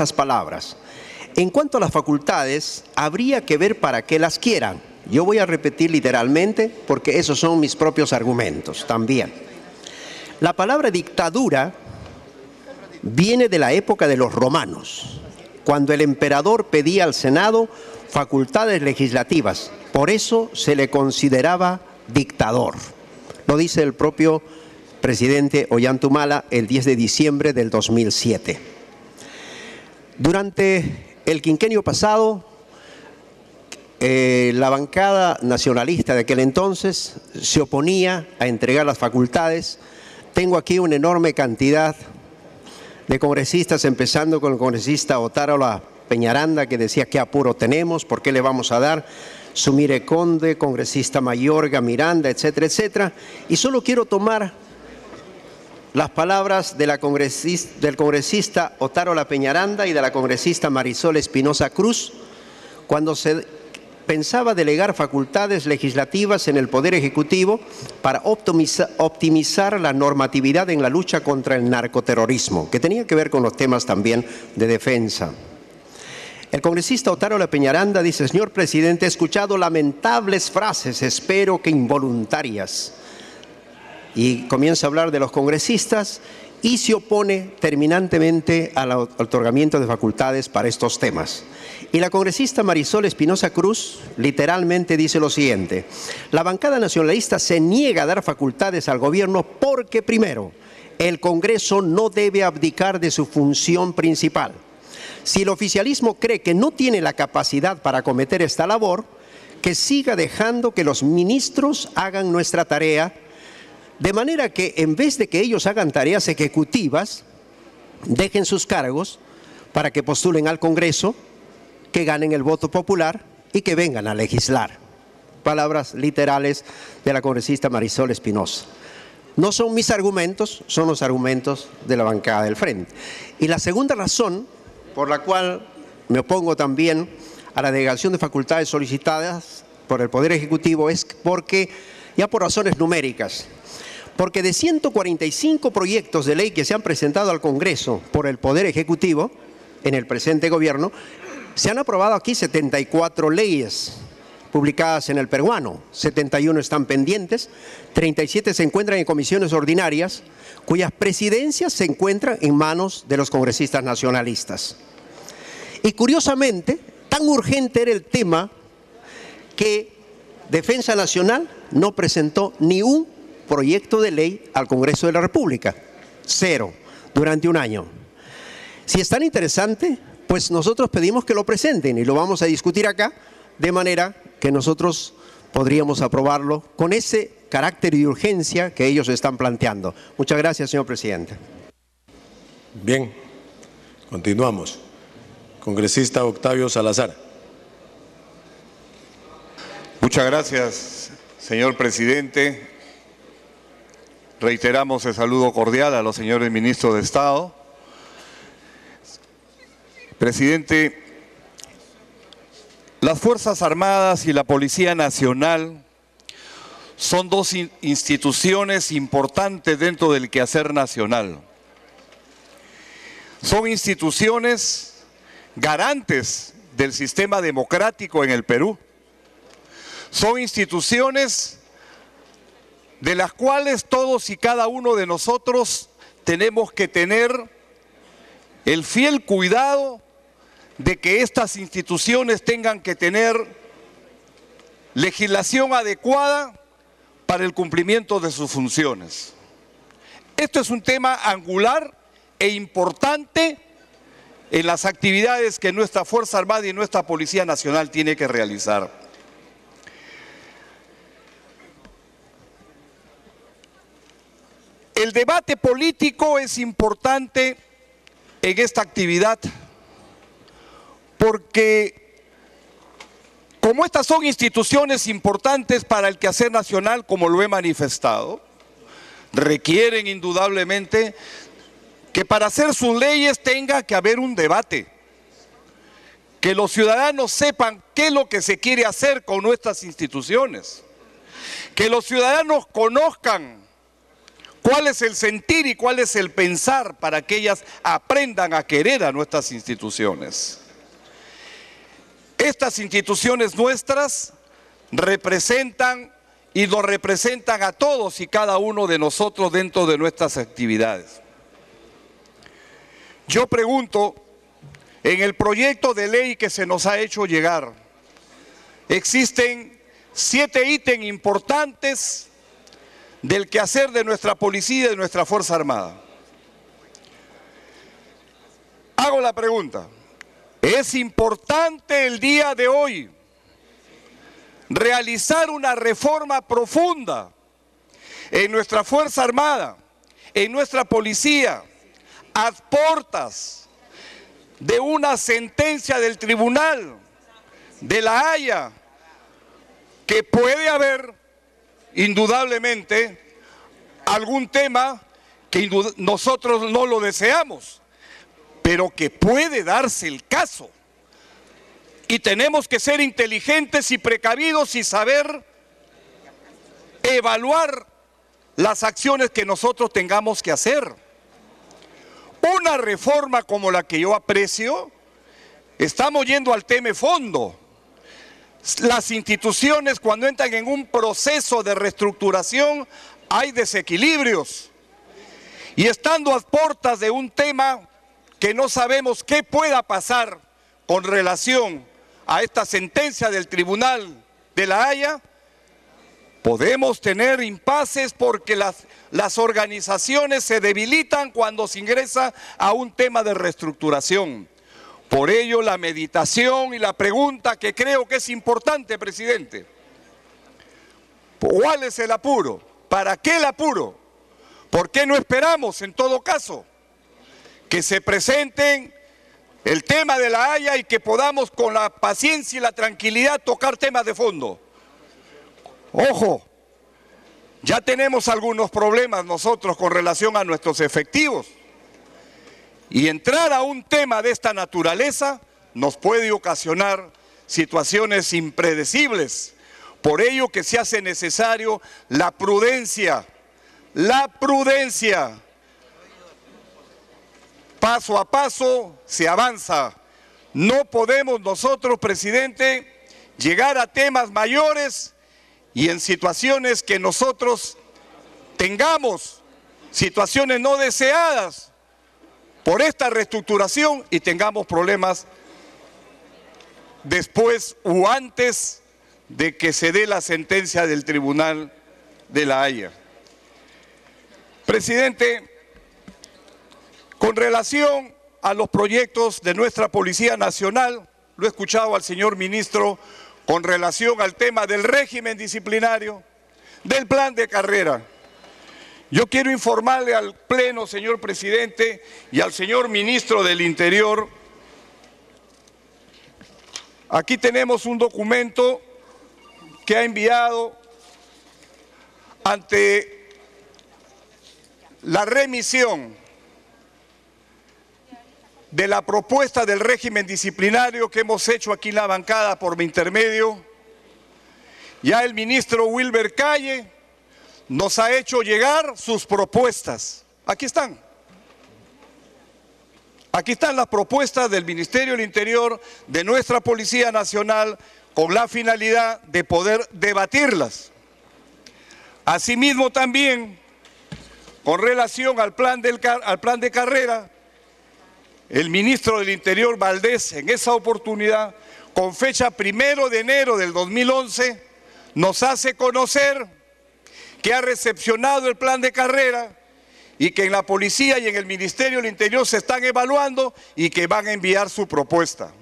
estas palabras: en cuanto a las facultades, habría que ver para qué las quieran. Yo voy a repetir literalmente porque esos son mis propios argumentos también. La palabra dictadura viene de la época de los romanos, cuando el emperador pedía al Senado facultades legislativas. Por eso se le consideraba dictador. Lo dice el propio presidente Ollanta el 10 de diciembre del 2007. Durante el quinquenio pasado, la bancada nacionalista de aquel entonces se oponía a entregar las facultades. Tengo aquí una enorme cantidad de congresistas, empezando con el congresista Otárola Peñaranda, que decía: qué apuro tenemos, ¿por qué le vamos a dar? Sumire Conde, congresista Mayorga, Miranda, etcétera, etcétera. Y solo quiero tomar las palabras de del congresista Otárola Peñaranda y de la congresista Marisol Espinosa Cruz, cuando se pensaba delegar facultades legislativas en el Poder Ejecutivo para optimizar la normatividad en la lucha contra el narcoterrorismo, que tenía que ver con los temas también de defensa. El congresista Otárola Peñaranda dice: señor presidente, he escuchado lamentables frases, espero que involuntarias. Y comienza a hablar de los congresistas y se opone terminantemente al otorgamiento de facultades para estos temas. Y la congresista Marisol Espinosa Cruz literalmente dice lo siguiente: la bancada nacionalista se niega a dar facultades al gobierno porque, primero, el Congreso no debe abdicar de su función principal. Si el oficialismo cree que no tiene la capacidad para acometer esta labor, que siga dejando que los ministros hagan nuestra tarea, de manera que en vez de que ellos hagan tareas ejecutivas, dejen sus cargos para que postulen al Congreso, que ganen el voto popular y que vengan a legislar. Palabras literales de la congresista Marisol Espinosa. No son mis argumentos, son los argumentos de la bancada del Frente. Y la segunda razón por la cual me opongo también a la delegación de facultades solicitadas por el Poder Ejecutivo es porque, ya por razones numéricas, porque de 145 proyectos de ley que se han presentado al Congreso por el Poder Ejecutivo en el presente gobierno, se han aprobado aquí 74 leyes publicadas en el peruano, 71 están pendientes, 37 se encuentran en comisiones ordinarias, cuyas presidencias se encuentran en manos de los congresistas nacionalistas. Y curiosamente, tan urgente era el tema que Defensa Nacional no presentó ni un proyecto de ley al Congreso de la República. Cero, durante un año. Si es tan interesante, pues nosotros pedimos que lo presenten y lo vamos a discutir acá, de manera que nosotros podríamos aprobarlo con ese carácter de urgencia que ellos están planteando. Muchas gracias, señor presidente. Bien, continuamos. Congresista Octavio Salazar. Muchas gracias, señor presidente. Reiteramos el saludo cordial a los señores ministros de Estado. Presidente, las Fuerzas Armadas y la Policía Nacional son dos instituciones importantes dentro del quehacer nacional. Son instituciones garantes del sistema democrático en el Perú. Son instituciones de las cuales todos y cada uno de nosotros tenemos que tener el fiel cuidado de que estas instituciones tengan que tener legislación adecuada para el cumplimiento de sus funciones. Esto es un tema angular e importante en las actividades que nuestra Fuerza Armada y nuestra Policía Nacional tiene que realizar. El debate político es importante en esta actividad porque como estas son instituciones importantes para el quehacer nacional, como lo he manifestado, requieren indudablemente que para hacer sus leyes tenga que haber un debate, que los ciudadanos sepan qué es lo que se quiere hacer con nuestras instituciones, que los ciudadanos conozcan cuál es el sentir y cuál es el pensar para que ellas aprendan a querer a nuestras instituciones. Estas instituciones nuestras representan y nos representan a todos y cada uno de nosotros dentro de nuestras actividades. Yo pregunto, en el proyecto de ley que se nos ha hecho llegar, existen 7 ítems importantes del quehacer de nuestra policía y de nuestra Fuerza Armada. Hago la pregunta, ¿es importante el día de hoy realizar una reforma profunda en nuestra Fuerza Armada, en nuestra policía, a portas de una sentencia del Tribunal de La Haya, que puede haber indudablemente algún tema que nosotros no lo deseamos, pero que puede darse el caso? Y tenemos que ser inteligentes y precavidos y saber evaluar las acciones que nosotros tengamos que hacer. Una reforma como la que yo aprecio, estamos yendo al tema de fondo. Las instituciones, cuando entran en un proceso de reestructuración, hay desequilibrios. Y estando a puertas de un tema que no sabemos qué pueda pasar con relación a esta sentencia del Tribunal de La Haya, podemos tener impases porque las organizaciones se debilitan cuando se ingresa a un tema de reestructuración. Por ello, la meditación y la pregunta que creo que es importante, presidente. ¿Cuál es el apuro? ¿Para qué el apuro? ¿Por qué no esperamos, en todo caso, que se presenten el tema de La Haya y que podamos con la paciencia y la tranquilidad tocar temas de fondo? Ojo, ya tenemos algunos problemas nosotros con relación a nuestros efectivos. Y entrar a un tema de esta naturaleza nos puede ocasionar situaciones impredecibles. Por ello que se hace necesario la prudencia. Paso a paso se avanza. No podemos nosotros, presidente, llegar a temas mayores y en situaciones que nosotros tengamos, situaciones no deseadas por esta reestructuración y tengamos problemas después o antes de que se dé la sentencia del Tribunal de La Haya. Presidente, con relación a los proyectos de nuestra Policía Nacional, lo he escuchado al señor ministro con relación al tema del régimen disciplinario, del plan de carrera. Yo quiero informarle al Pleno, señor presidente, y al señor ministro del Interior. Aquí tenemos un documento que ha enviado ante la remisión de la propuesta del régimen disciplinario que hemos hecho aquí en la bancada por mi intermedio. Ya el ministro Wilber Calle nos ha hecho llegar sus propuestas. Aquí están. Aquí están las propuestas del Ministerio del Interior, de nuestra Policía Nacional, con la finalidad de poder debatirlas. Asimismo también, con relación al plan de carrera, el ministro del Interior, Valdés, en esa oportunidad, con fecha 1 de enero del 2011, nos hace conocer que ha recepcionado el plan de carrera y que en la policía y en el Ministerio del Interior se están evaluando y que van a enviar su propuesta.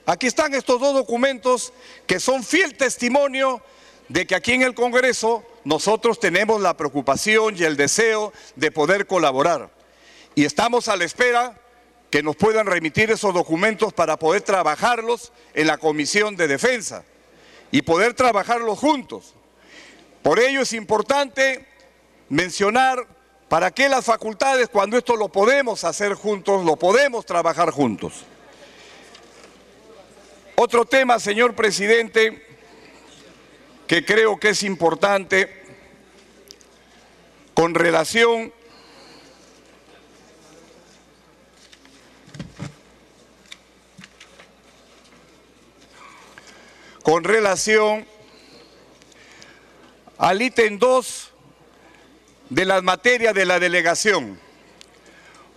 Aquí están estos dos documentos que son fiel testimonio de que aquí en el Congreso nosotros tenemos la preocupación y el deseo de poder colaborar. Y estamos a la espera que nos puedan remitir esos documentos para poder trabajarlos en la Comisión de Defensa y poder trabajarlos juntos. Por ello es importante mencionar para qué las facultades, cuando esto lo podemos hacer juntos, lo podemos trabajar juntos. Otro tema, señor presidente, que creo que es importante, con relación al ítem 2 de las materias de la delegación,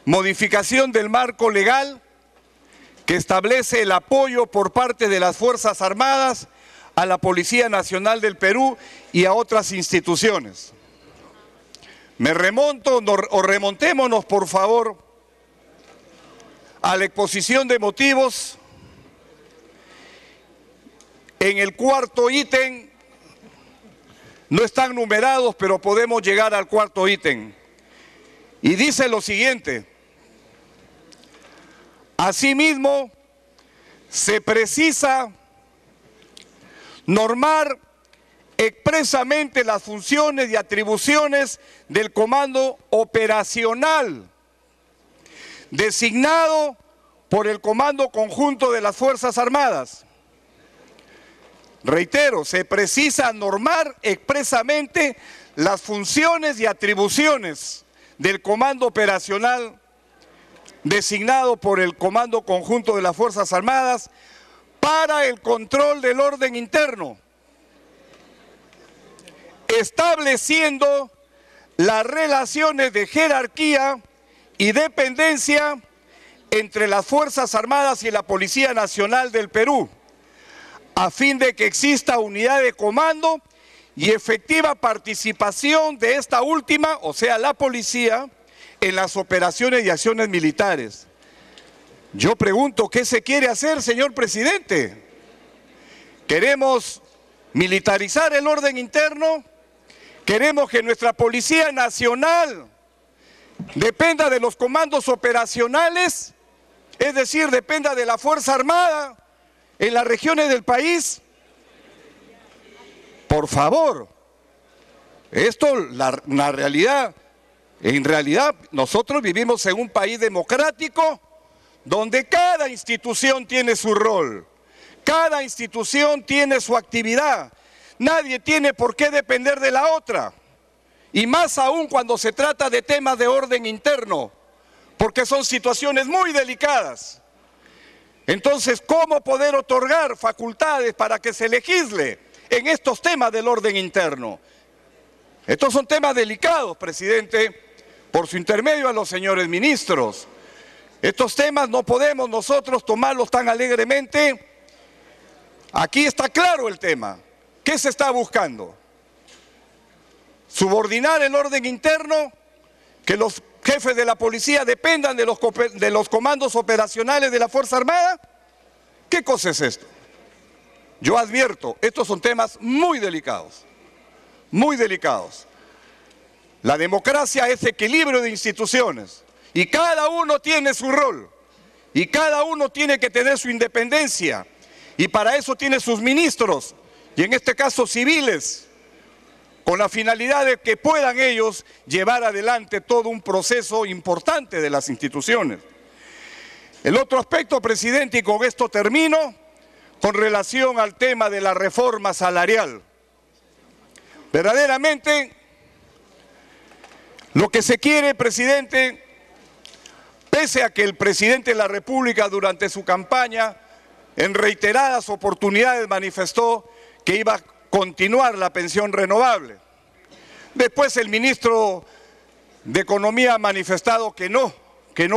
modificación del marco legal que establece el apoyo por parte de las Fuerzas Armadas a la Policía Nacional del Perú y a otras instituciones. Remontémonos, por favor, a la exposición de motivos. En el cuarto ítem, no están numerados, pero podemos llegar al cuarto ítem. Y dice lo siguiente: asimismo, se precisa normar expresamente las funciones y atribuciones del comando operacional designado por el Comando Conjunto de las Fuerzas Armadas. Reitero, se precisa normar expresamente las funciones y atribuciones del Comando Operacional designado por el Comando Conjunto de las Fuerzas Armadas para el control del orden interno, estableciendo las relaciones de jerarquía y dependencia entre las Fuerzas Armadas y la Policía Nacional del Perú, a fin de que exista unidad de comando y efectiva participación de esta última, o sea, la policía, en las operaciones y acciones militares. Yo pregunto, ¿qué se quiere hacer, señor presidente? ¿Queremos militarizar el orden interno? ¿Queremos que nuestra Policía Nacional dependa de los comandos operacionales? Es decir, dependa de la Fuerza Armada en las regiones del país. Por favor, esto, la realidad, en realidad nosotros vivimos en un país democrático donde cada institución tiene su rol, cada institución tiene su actividad, nadie tiene por qué depender de la otra, y más aún cuando se trata de temas de orden interno, porque son situaciones muy delicadas. Entonces, ¿cómo poder otorgar facultades para que se legisle en estos temas del orden interno? Estos son temas delicados, presidente, por su intermedio a los señores ministros. Estos temas no podemos nosotros tomarlos tan alegremente. Aquí está claro el tema. ¿Qué se está buscando? Subordinar el orden interno, que los jefes de la policía dependan de los comandos operacionales de la Fuerza Armada. ¿Qué cosa es esto? Yo advierto, estos son temas muy delicados, muy delicados. La democracia es equilibrio de instituciones y cada uno tiene su rol y cada uno tiene que tener su independencia y para eso tiene sus ministros y en este caso civiles, con la finalidad de que puedan ellos llevar adelante todo un proceso importante de las instituciones. El otro aspecto, presidente, y con esto termino, con relación al tema de la reforma salarial. Verdaderamente, lo que se quiere, presidente, pese a que el presidente de la República durante su campaña en reiteradas oportunidades manifestó que iba a continuar la pensión renovable. Después el ministro de Economía ha manifestado que no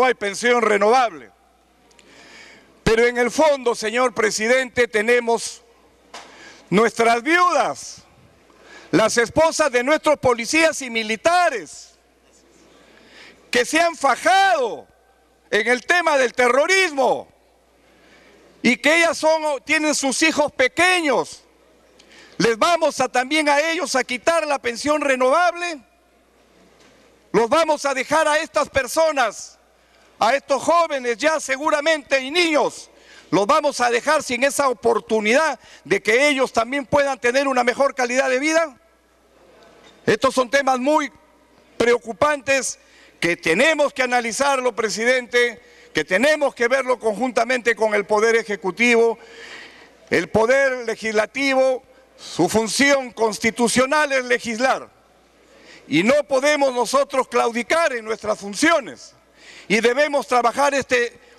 hay pensión renovable. Pero en el fondo, señor presidente, tenemos nuestras viudas, las esposas de nuestros policías y militares, que se han fajado en el tema del terrorismo y que ellas tienen sus hijos pequeños. ¿Les vamos también a ellos a quitar la pensión renovable? ¿Los vamos a dejar a estas personas, a estos jóvenes ya seguramente y niños, los vamos a dejar sin esa oportunidad de que ellos también puedan tener una mejor calidad de vida? Estos son temas muy preocupantes que tenemos que analizarlo, presidente, que tenemos que verlo conjuntamente con el Poder Ejecutivo, el Poder Legislativo. Su función constitucional es legislar Y no podemos nosotros claudicar en nuestras funciones y debemos trabajar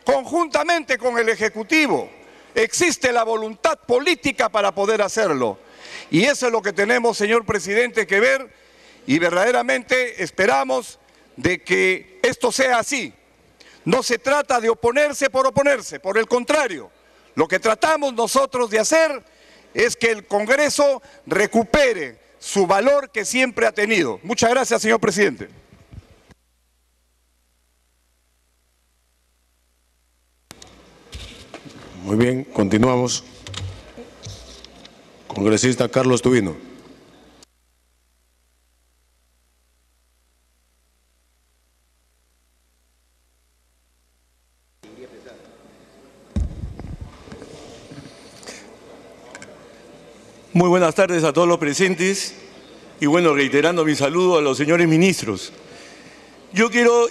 conjuntamente con el Ejecutivo. Existe la voluntad política para poder hacerlo. Y eso es lo que tenemos, señor presidente, que ver, y verdaderamente esperamos de que esto sea así. No se trata de oponerse, por el contrario, lo que tratamos nosotros de hacer es que el Congreso recupere su valor que siempre ha tenido. Muchas gracias, señor presidente. Muy bien, continuamos. Congresista Carlos Tubino. Muy buenas tardes a todos los presentes y bueno, reiterando mi saludo a los señores ministros. Yo quiero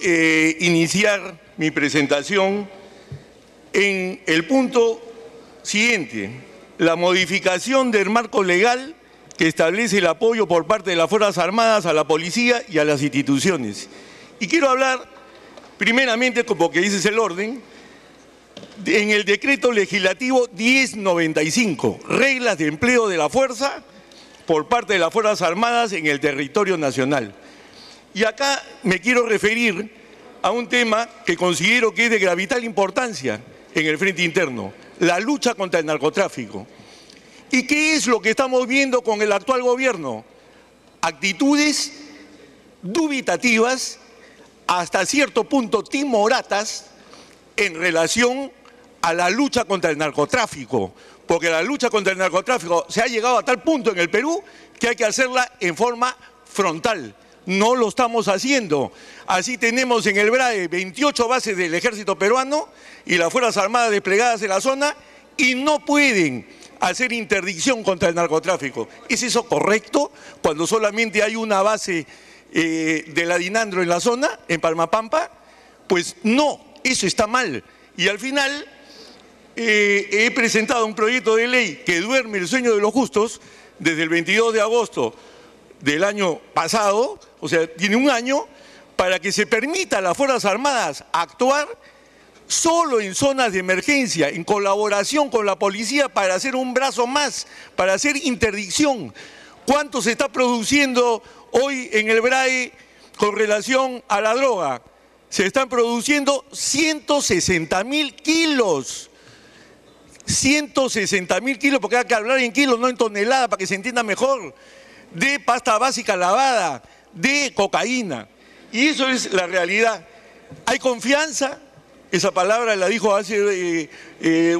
iniciar mi presentación en el punto siguiente: la modificación del marco legal que establece el apoyo por parte de las Fuerzas Armadas a la policía y a las instituciones. Y quiero hablar primeramente, como que dice el orden, en el decreto legislativo 1095, reglas de empleo de la fuerza por parte de las Fuerzas Armadas en el territorio nacional. Y acá me quiero referir a un tema que considero que es de vital importancia en el frente interno: la lucha contra el narcotráfico. ¿Y qué es lo que estamos viendo con el actual gobierno? Actitudes dubitativas, hasta cierto punto timoratas, en relación a la lucha contra el narcotráfico, porque la lucha contra el narcotráfico se ha llegado a tal punto en el Perú que hay que hacerla en forma frontal. No lo estamos haciendo. Así tenemos en el BRAE 28 bases del ejército peruano y las Fuerzas Armadas desplegadas en la zona y no pueden hacer interdicción contra el narcotráfico. ¿Es eso correcto cuando solamente hay una base de la Dinandro en la zona, en Palmapampa? Pues no, eso está mal. Y al final he presentado un proyecto de ley que duerme el sueño de los justos desde el 22 de agosto del año pasado, o sea, tiene un año, para que se permita a las Fuerzas Armadas actuar solo en zonas de emergencia, en colaboración con la policía, para hacer un brazo más, para hacer interdicción. ¿Cuánto se está produciendo hoy en el BRAE con relación a la droga? Se están produciendo 160.000 kilos. 160.000 kilos, porque hay que hablar en kilos, no en toneladas, para que se entienda mejor, de pasta básica lavada, de cocaína. Y eso es la realidad. ¿Hay confianza? Esa palabra la dijo hace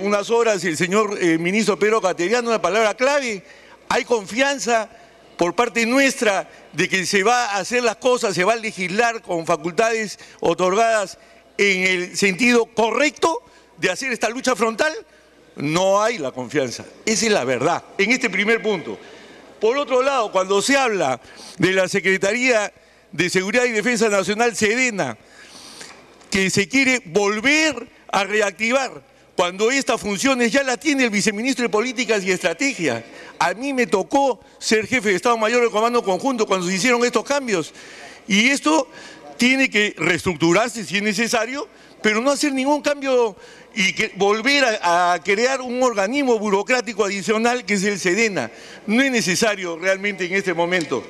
unas horas el señor ministro Pedro Cateriano, una palabra clave. ¿Hay confianza por parte nuestra de que se va a hacer las cosas, se va a legislar con facultades otorgadas en el sentido correcto de hacer esta lucha frontal? No hay la confianza. Esa es la verdad, en este primer punto. Por otro lado, cuando se habla de la Secretaría de Seguridad y Defensa Nacional, SEDENA, que se quiere volver a reactivar, cuando estas funciones ya las tiene el viceministro de Políticas y Estrategia. A mí me tocó ser jefe de Estado Mayor del Comando Conjunto cuando se hicieron estos cambios. Y esto tiene que reestructurarse si es necesario, pero no hacer ningún cambio y volver a crear un organismo burocrático adicional que es el SEDENA. No es necesario realmente en este momento.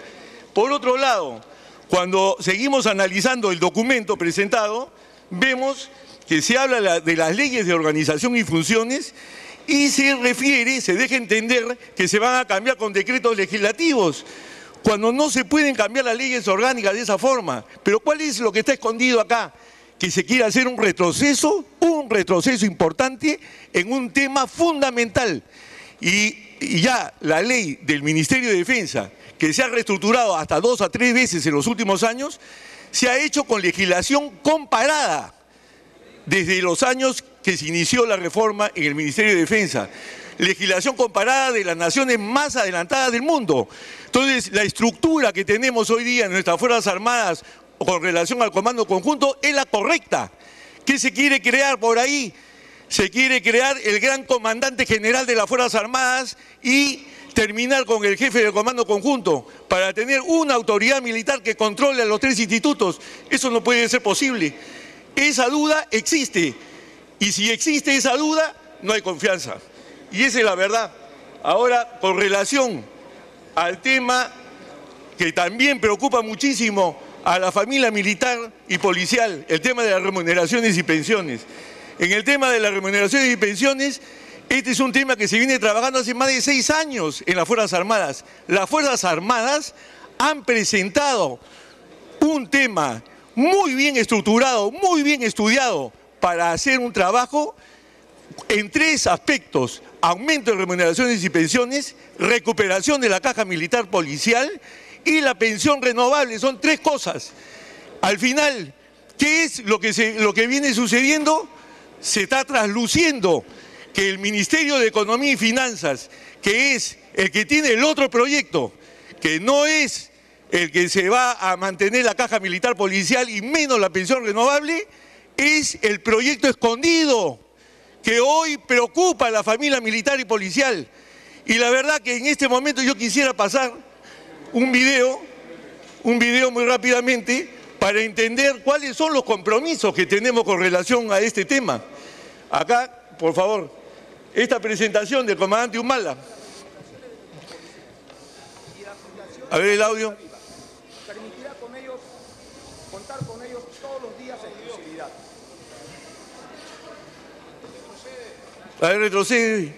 Por otro lado, cuando seguimos analizando el documento presentado, vemos que se habla de las leyes de organización y funciones y se refiere, se deja entender que se van a cambiar con decretos legislativos, cuando no se pueden cambiar las leyes orgánicas de esa forma. Pero ¿cuál es lo que está escondido acá? Que se quiere hacer un retroceso importante en un tema fundamental. Y ya la ley del Ministerio de Defensa, que se ha reestructurado hasta 2 a 3 veces en los últimos años, se ha hecho con legislación comparada desde los años que se inició la reforma en el Ministerio de Defensa. Legislación comparada de las naciones más adelantadas del mundo. Entonces, la estructura que tenemos hoy día en nuestras Fuerzas Armadas con relación al Comando Conjunto es la correcta. ¿Qué se quiere crear por ahí? Se quiere crear el gran comandante general de las Fuerzas Armadas y terminar con el jefe del comando conjunto para tener una autoridad militar que controle a los 3 institutos. Eso no puede ser posible. Esa duda existe. Y si existe esa duda, no hay confianza. Y esa es la verdad. Ahora, con relación al tema que también preocupa muchísimo a la familia militar y policial, el tema de las remuneraciones y pensiones. En el tema de las remuneraciones y pensiones, este es un tema que se viene trabajando hace más de 6 años en las Fuerzas Armadas. Las Fuerzas Armadas han presentado un tema muy bien estructurado, muy bien estudiado para hacer un trabajo en 3 aspectos: aumento de remuneraciones y pensiones, recuperación de la caja militar policial y la pensión renovable. Son 3 cosas. Al final, ¿qué es lo que viene sucediendo? Se está trasluciendo que el Ministerio de Economía y Finanzas, que es el que tiene el otro proyecto, que no es el que se va a mantener la caja militar policial y menos la pensión renovable, es el proyecto escondido que hoy preocupa a la familia militar y policial. Y la verdad que en este momento yo quisiera pasar un video muy rápidamente para entender cuáles son los compromisos que tenemos con relación a este tema. Acá, por favor, esta presentación del comandante Humala. A ver el audio. Permitirá contar con ellos todos los días en exclusividad. A ver, retrocede.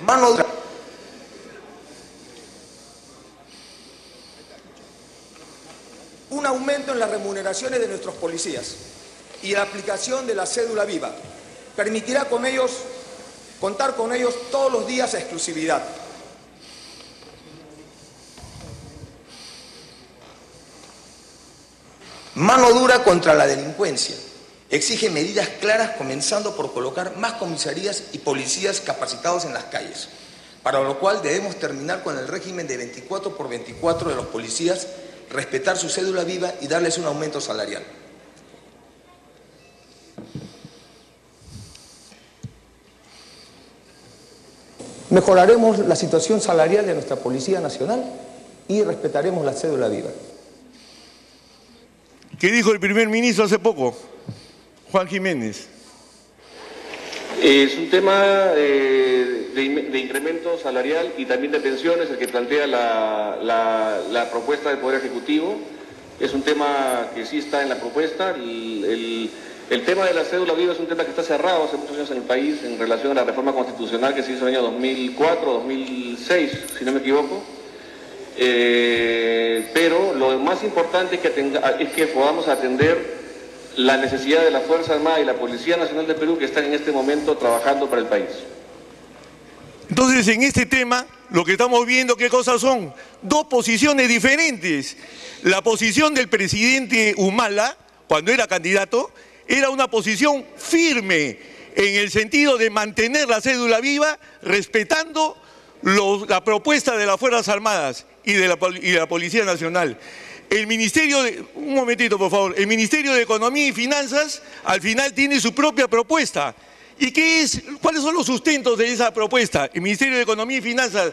Mano dura. Un aumento en las remuneraciones de nuestros policías y la aplicación de la cédula viva permitirá contar con ellos todos los días a exclusividad. Mano dura contra la delincuencia. Exige medidas claras, comenzando por colocar más comisarías y policías capacitados en las calles, para lo cual debemos terminar con el régimen de 24/24 de los policías, respetar su cédula viva y darles un aumento salarial. Mejoraremos la situación salarial de nuestra Policía Nacional y respetaremos la cédula viva. ¿Qué dijo el primer ministro hace poco? Juan Jiménez. Es un tema de incremento salarial y también de pensiones, el que plantea la propuesta del Poder Ejecutivo. Es un tema que sí está en la propuesta. El tema de la cédula viva es un tema que está cerrado hace muchos años en el país en relación a la reforma constitucional que se hizo en el año 2004, 2006, si no me equivoco. Pero lo más importante es que podamos atender la necesidad de la Fuerza Armada y la Policía Nacional de Perú, que están en este momento trabajando para el país. Entonces, en este tema, lo que estamos viendo, ¿qué cosas son? 2 posiciones diferentes. La posición del presidente Humala, cuando era candidato, era una posición firme en el sentido de mantener la cédula viva, respetando la propuesta de las Fuerzas Armadas y de la Policía Nacional. El Ministerio de... Un momentito, por favor. El Ministerio de Economía y Finanzas, al final, tiene su propia propuesta. ¿Y cuáles son los sustentos de esa propuesta? El Ministerio de Economía y Finanzas,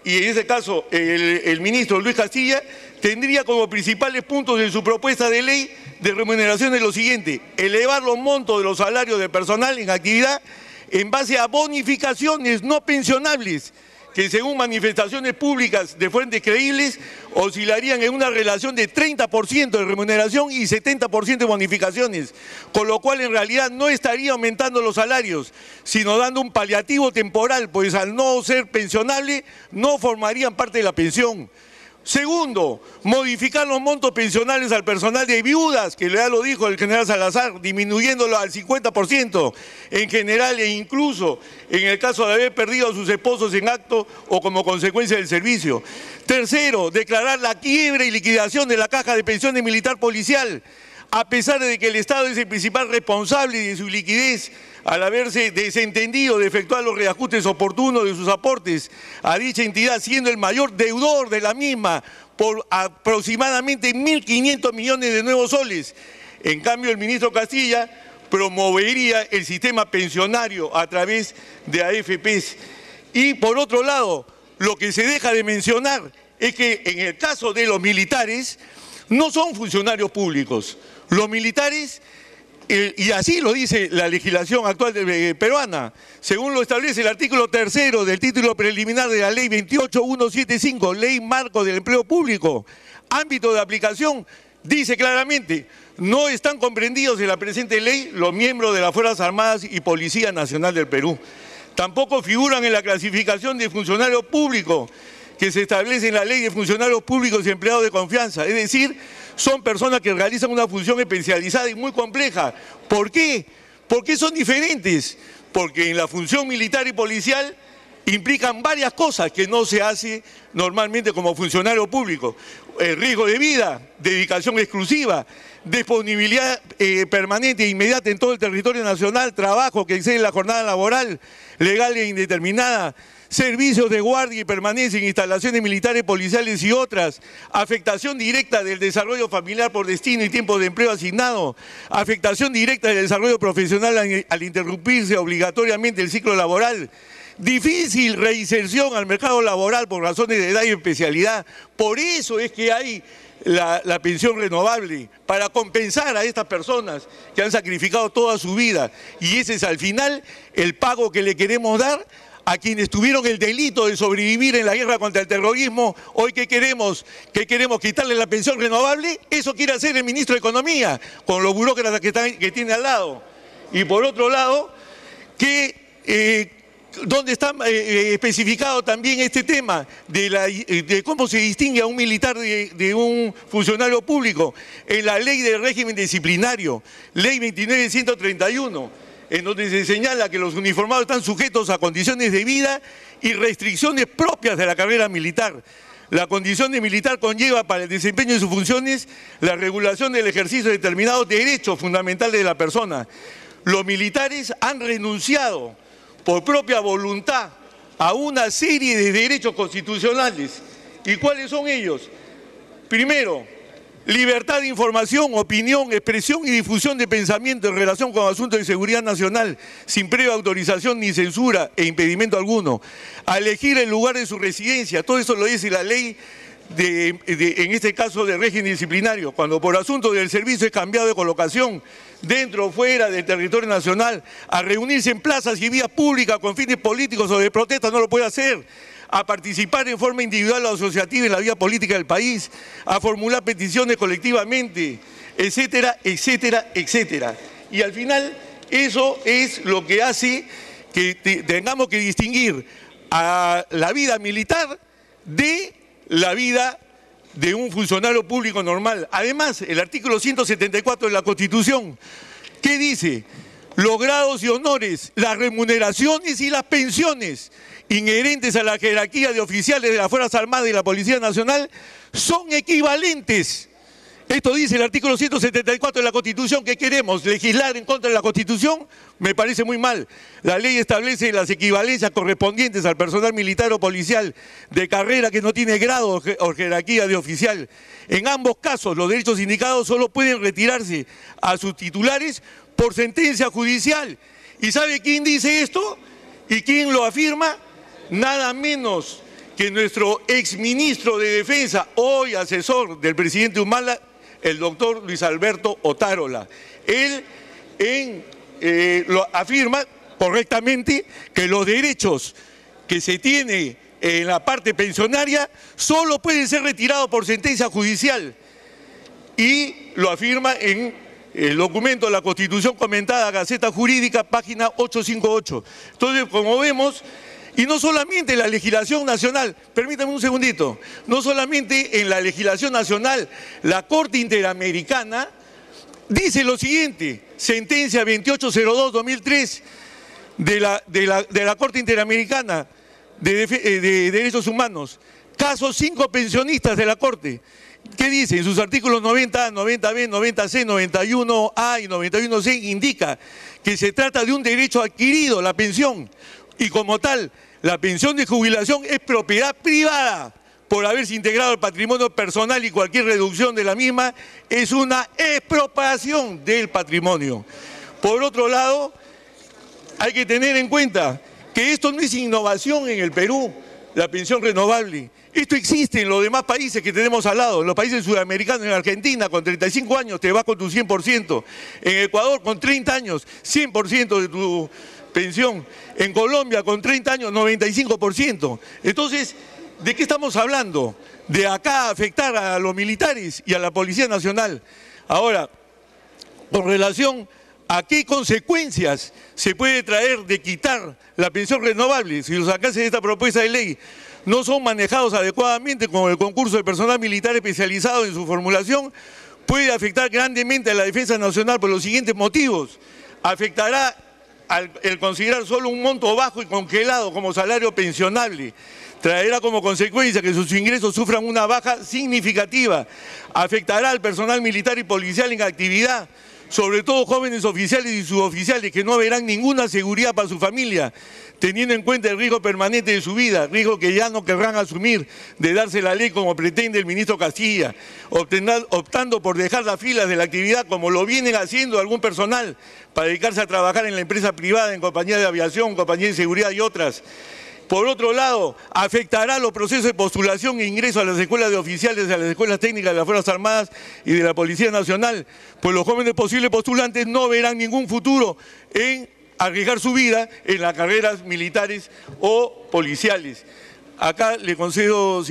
y en ese caso el ministro Luis Castilla, tendría como principales puntos de su propuesta de ley de remuneración lo siguiente: elevar los montos de los salarios de personal en actividad en base a bonificaciones no pensionables, que según manifestaciones públicas de fuentes creíbles oscilarían en una relación de 30% de remuneración y 70% de bonificaciones, con lo cual en realidad no estaría aumentando los salarios, sino dando un paliativo temporal, pues al no ser pensionable no formarían parte de la pensión. Segundo, modificar los montos pensionales al personal de viudas, que ya lo dijo el general Salazar, disminuyéndolo al 50% en general e incluso en el caso de haber perdido a sus esposos en acto o como consecuencia del servicio. Tercero, declarar la quiebra y liquidación de la caja de pensiones militar policial, a pesar de que el Estado es el principal responsable de su liquidez, al haberse desentendido de efectuar los reajustes oportunos de sus aportes a dicha entidad, siendo el mayor deudor de la misma por aproximadamente 1.500 millones de nuevos soles. En cambio, el ministro Castilla promovería el sistema pensionario a través de AFPs. Y por otro lado, lo que se deja de mencionar es que en el caso de los militares no son funcionarios públicos. Los militares, y así lo dice la legislación actual peruana, según lo establece el artículo 3 del título preliminar de la Ley 28175, Ley Marco del Empleo Público, ámbito de aplicación, dice claramente, no están comprendidos en la presente ley los miembros de las Fuerzas Armadas y Policía Nacional del Perú. Tampoco figuran en la clasificación de funcionario público que se establece en la Ley de Funcionarios Públicos y Empleados de Confianza. Es decir, son personas que realizan una función especializada y muy compleja. ¿Por qué? ¿Por qué son diferentes? Porque en la función militar y policial implican varias cosas que no se hace normalmente como funcionario público. Riesgo de vida, dedicación exclusiva, disponibilidad permanente e inmediata en todo el territorio nacional, trabajo que excede la jornada laboral, legal e indeterminada, servicios de guardia y permanencia en instalaciones militares, policiales y otras, afectación directa del desarrollo familiar por destino y tiempo de empleo asignado, afectación directa del desarrollo profesional al interrumpirse obligatoriamente el ciclo laboral, difícil reinserción al mercado laboral por razones de edad y especialidad. Por eso es que hay la pensión renovable, para compensar a estas personas que han sacrificado toda su vida. Y ese es al final el pago que le queremos dar a quienes tuvieron el delito de sobrevivir en la guerra contra el terrorismo. Hoy, ¿qué queremos? ¿Qué queremos? ¿Quitarle la pensión renovable? Eso quiere hacer el ministro de Economía, con los burócratas que tiene al lado. Y por otro lado, ¿dónde está especificado también este tema de cómo se distingue a un militar de un funcionario público? En la Ley de Régimen Disciplinario, Ley 29.131, en donde se señala que los uniformados están sujetos a condiciones de vida y restricciones propias de la carrera militar. La condición de militar conlleva para el desempeño de sus funciones la regulación del ejercicio de determinados derechos fundamentales de la persona. Los militares han renunciado por propia voluntad a una serie de derechos constitucionales. ¿Y cuáles son ellos? Primero, libertad de información, opinión, expresión y difusión de pensamiento en relación con asuntos de seguridad nacional, sin previa autorización ni censura e impedimento alguno. A elegir el lugar de su residencia, todo eso lo dice la ley en este caso de régimen disciplinario, cuando por asunto del servicio es cambiado de colocación, dentro o fuera del territorio nacional, a reunirse en plazas y vías públicas con fines políticos o de protesta, no lo puede hacer, a participar en forma individual o asociativa en la vida política del país, a formular peticiones colectivamente, etcétera, etcétera, etcétera. Y al final, eso es lo que hace que tengamos que distinguir a la vida militar de la vida de un funcionario público normal. Además, el artículo 174 de la Constitución, ¿qué dice? Los grados y honores, las remuneraciones y las pensiones inherentes a la jerarquía de oficiales de las Fuerzas Armadas y la Policía Nacional son equivalentes. Esto dice el artículo 174 de la Constitución. ¿Qué queremos? ¿Legislar en contra de la Constitución? Me parece muy mal. La ley establece las equivalencias correspondientes al personal militar o policial de carrera que no tiene grado o jerarquía de oficial. En ambos casos, los derechos indicados solo pueden retirarse a sus titulares por sentencia judicial. ¿Y sabe quién dice esto? ¿Y quién lo afirma? Nada menos que nuestro exministro de Defensa, hoy asesor del presidente Humala, el doctor Luis Alberto Otárola. Él lo afirma correctamente que los derechos que se tiene en la parte pensionaria solo pueden ser retirados por sentencia judicial. Y lo afirma en el documento de la Constitución comentada, Gaceta Jurídica, página 858. Entonces, como vemos, y no solamente en la legislación nacional, permítame un segundito, no solamente en la legislación nacional, la Corte Interamericana dice lo siguiente, sentencia 2802-2003 de la Corte Interamericana de Derechos Humanos, casos 5 pensionistas de la Corte. ¿Qué dice? En sus artículos 90A, 90B, 90C, 91A y 91C indica que se trata de un derecho adquirido, la pensión, y como tal, la pensión de jubilación es propiedad privada. Por haberse integrado al patrimonio personal y cualquier reducción de la misma es una expropiación del patrimonio. Por otro lado, hay que tener en cuenta que esto no es innovación en el Perú, la pensión renovable. Esto existe en los demás países que tenemos al lado, en los países sudamericanos, en Argentina con 35 años te vas con tu 100%, en Ecuador con 30 años 100% de tu pensión, en Colombia con 30 años 95%. Entonces, ¿de qué estamos hablando? De acá afectar a los militares y a la Policía Nacional. Ahora, con relación a qué consecuencias se puede traer de quitar la pensión renovable, si los alcances de esta propuesta de ley no son manejados adecuadamente con el concurso de personal militar especializado en su formulación, puede afectar grandemente a la defensa nacional por los siguientes motivos. Afectará el considerar solo un monto bajo y congelado como salario pensionable. Traerá como consecuencia que sus ingresos sufran una baja significativa. Afectará al personal militar y policial en actividad, sobre todo jóvenes oficiales y suboficiales que no verán ninguna seguridad para su familia, teniendo en cuenta el riesgo permanente de su vida, riesgo que ya no querrán asumir de darse la ley como pretende el ministro Castilla, optando por dejar las filas de la actividad como lo vienen haciendo algún personal para dedicarse a trabajar en la empresa privada, en compañía de aviación, compañía de seguridad y otras. Por otro lado, afectará los procesos de postulación e ingreso a las escuelas de oficiales, a las escuelas técnicas de las Fuerzas Armadas y de la Policía Nacional, pues los jóvenes posibles postulantes no verán ningún futuro en arriesgar su vida en las carreras militares o policiales. Acá le concedo,